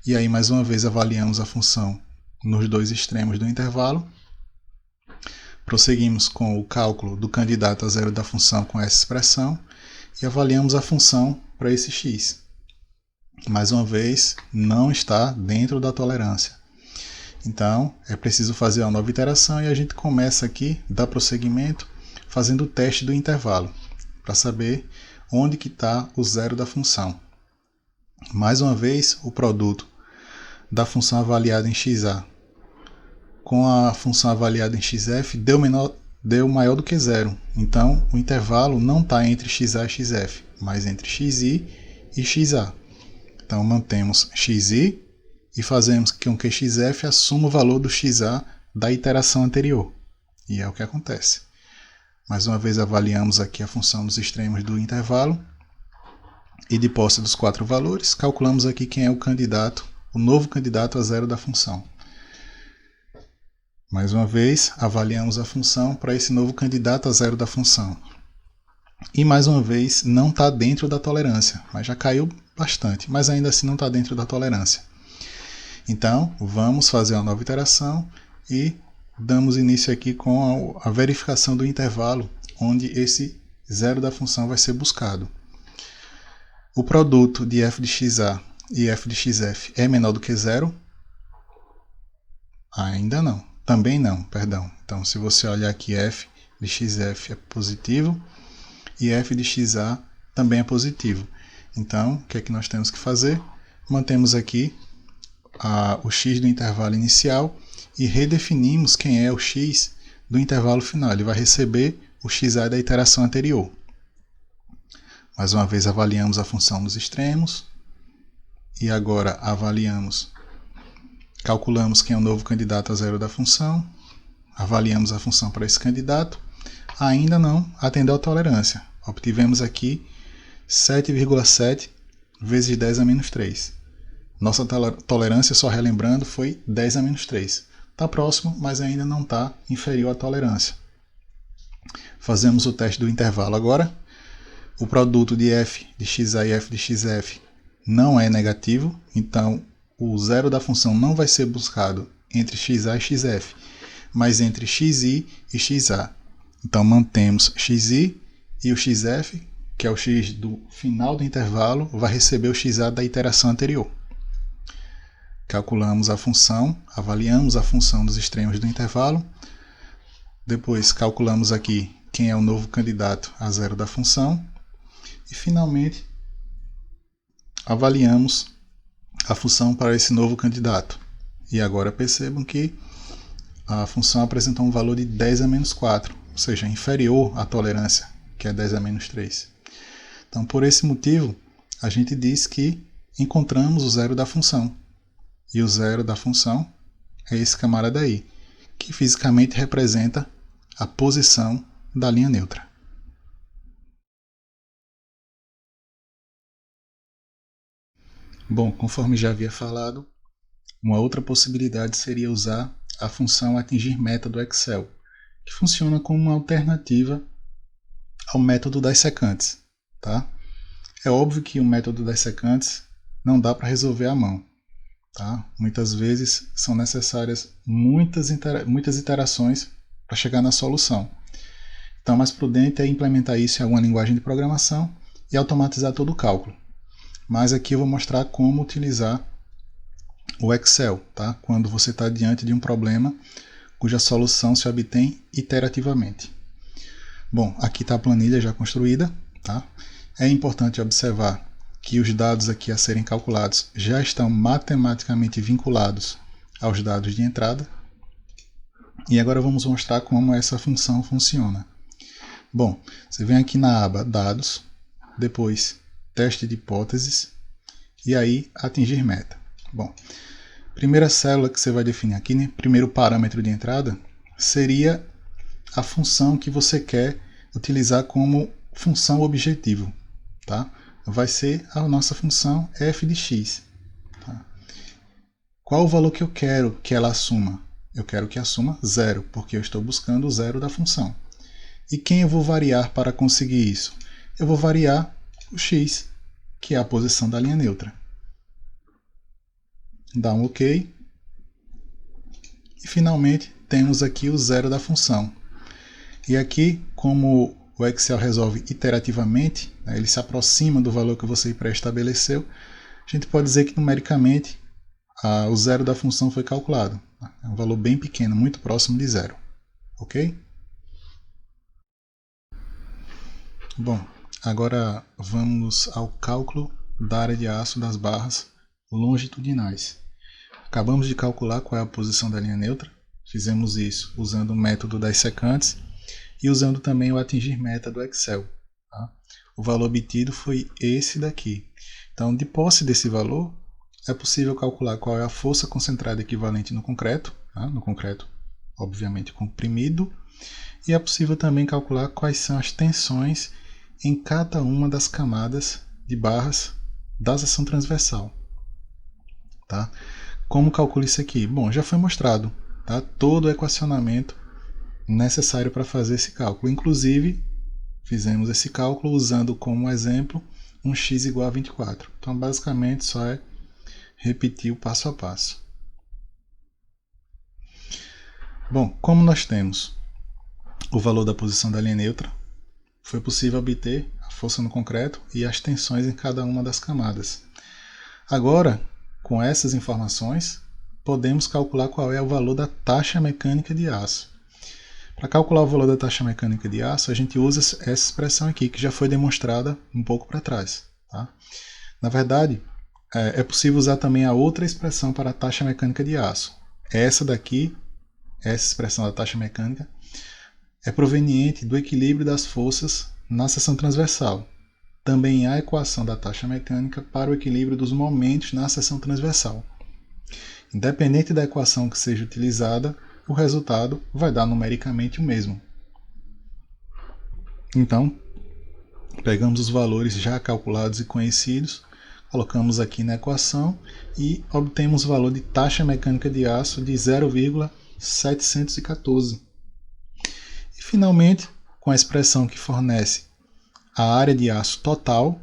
E aí mais uma vez avaliamos a função nos dois extremos do intervalo. Prosseguimos com o cálculo do candidato a zero da função com essa expressão e avaliamos a função para esse x. Mais uma vez, não está dentro da tolerância. Então, é preciso fazer uma nova iteração e a gente começa aqui, dá prosseguimento, fazendo o teste do intervalo, para saber onde que está o zero da função. Mais uma vez, o produto da função avaliada em xa com a função avaliada em xf deu maior do que zero. Então, o intervalo não está entre xa e xf, mas entre xi e xa. Então, mantemos xi e fazemos com que xf assuma o valor do xa da iteração anterior. E é o que acontece. Mais uma vez avaliamos aqui a função dos extremos do intervalo. E de posse dos 4 valores, calculamos aqui quem é o candidato, o novo candidato a zero da função. Mais uma vez, avaliamos a função para esse novo candidato a zero da função. E mais uma vez, não está dentro da tolerância, mas já caiu bastante, mas ainda assim não está dentro da tolerância. Então, vamos fazer uma nova iteração e damos início aqui com a verificação do intervalo, onde esse zero da função vai ser buscado. O produto de f de xa e f de xf é menor do que zero? Ainda não. Também não, perdão. Então, se você olhar aqui, f de xf é positivo e f de xa também é positivo. Então, o que é que nós temos que fazer? Mantemos aqui o x do intervalo inicial e redefinimos quem é o x do intervalo final. Ele vai receber o xa da iteração anterior. Mais uma vez avaliamos a função nos extremos e agora calculamos quem é o novo candidato a zero da função, avaliamos a função para esse candidato, ainda não atendeu a tolerância. Obtivemos aqui 7,7 vezes 10 a menos 3. Nossa tolerância, só relembrando, foi 10 a menos 3. Está próximo, mas ainda não está inferior à tolerância. Fazemos o teste do intervalo agora. O produto de f de xa e f de xf não é negativo, então o zero da função não vai ser buscado entre xa e xf, mas entre xi e xa. Então mantemos xi e o xf, que é o x do final do intervalo, vai receber o xa da iteração anterior. Calculamos a função, avaliamos a função dos extremos do intervalo, depois calculamos aqui quem é o novo candidato a zero da função, e finalmente avaliamos a função para esse novo candidato. E agora percebam que a função apresentou um valor de 10 a menos 4, ou seja, inferior à tolerância, que é 10 a menos 3. Então, por esse motivo, a gente diz que encontramos o zero da função. E o zero da função é esse camarada aí, que fisicamente representa a posição da linha neutra. Bom, conforme já havia falado, uma outra possibilidade seria usar a função atingir meta do Excel, que funciona como uma alternativa ao método das secantes. Tá? É óbvio que o método das secantes não dá para resolver à mão. Tá? Muitas vezes são necessárias muitas iterações para chegar na solução. Então, o mais prudente é implementar isso em alguma linguagem de programação e automatizar todo o cálculo. Mas aqui eu vou mostrar como utilizar o Excel, tá? Quando você está diante de um problema cuja solução se obtém iterativamente. Bom, aqui está a planilha já construída. Tá? É importante observar que os dados aqui a serem calculados já estão matematicamente vinculados aos dados de entrada. E agora vamos mostrar como essa função funciona. Bom, você vem aqui na aba Dados, depois Teste de hipóteses e aí atingir meta. Bom, primeira célula que você vai definir aqui, né, primeiro parâmetro de entrada, seria a função que você quer utilizar como função objetivo. Tá? Vai ser a nossa função f de x. Tá? Qual o valor que eu quero que ela assuma? Eu quero que assuma 0, porque eu estou buscando o zero da função. E quem eu vou variar para conseguir isso? Eu vou variar o x, que é a posição da linha neutra. Dá um OK. E finalmente temos aqui o zero da função. E aqui, como o Excel resolve iterativamente, né, ele se aproxima do valor que você pré-estabeleceu, a gente pode dizer que numericamente o zero da função foi calculado. É um valor bem pequeno, muito próximo de zero. Ok? Bom, agora vamos ao cálculo da área de aço das barras longitudinais. Acabamos de calcular qual é a posição da linha neutra. Fizemos isso usando o método das secantes e usando também o atingir meta do Excel. Tá? O valor obtido foi esse daqui. Então, de posse desse valor, é possível calcular qual é a força concentrada equivalente no concreto, tá? No concreto, obviamente, comprimido, E é possível também calcular quais são as tensões em cada uma das camadas de barras da seção transversal. Tá? Como calcula isso aqui? Bom, já foi mostrado, tá? Todo o equacionamento necessário para fazer esse cálculo. Inclusive, fizemos esse cálculo usando como exemplo um x igual a 24. Então, basicamente, só é repetir o passo a passo. Bom, como nós temos o valor da posição da linha neutra, foi possível obter a força no concreto e as tensões em cada uma das camadas. Agora, com essas informações, podemos calcular qual é o valor da taxa mecânica de aço. Para calcular o valor da taxa mecânica de aço, a gente usa essa expressão aqui, que já foi demonstrada um pouco para trás. Tá? Na verdade, é possível usar também a outra expressão para a taxa mecânica de aço. Essa daqui, essa expressão da taxa mecânica, é proveniente do equilíbrio das forças na seção transversal. Também há a equação da taxa mecânica para o equilíbrio dos momentos na seção transversal. Independente da equação que seja utilizada, o resultado vai dar numericamente o mesmo. Então, pegamos os valores já calculados e conhecidos, colocamos aqui na equação e obtemos o valor de taxa mecânica de aço de 0,714. E finalmente, com a expressão que fornece a área de aço total,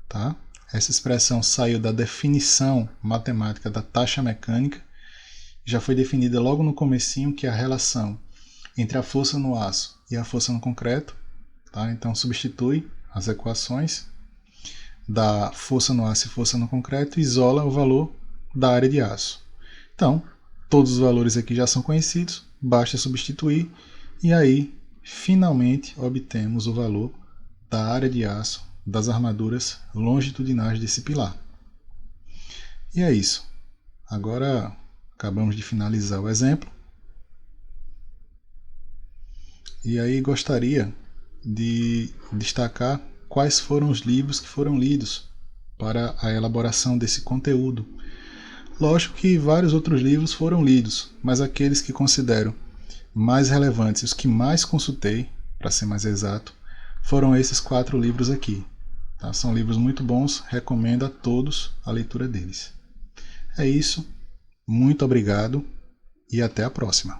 tá? Essa expressão saiu da definição matemática da taxa mecânica, já foi definida logo no comecinho, que é a relação entre a força no aço e a força no concreto. Tá? Então substitui as equações da força no aço e força no concreto e isola o valor da área de aço. Então, todos os valores aqui já são conhecidos, basta substituir e aí finalmente obtemos o valor da área de aço das armaduras longitudinais desse pilar. E é isso. Agora acabamos de finalizar o exemplo. E aí gostaria de destacar quais foram os livros que foram lidos para a elaboração desse conteúdo. Lógico que vários outros livros foram lidos, mas aqueles que considero mais relevantes, os que mais consultei, para ser mais exato, foram esses 4 livros aqui. Tá? São livros muito bons, recomendo a todos a leitura deles. É isso, muito obrigado e até a próxima.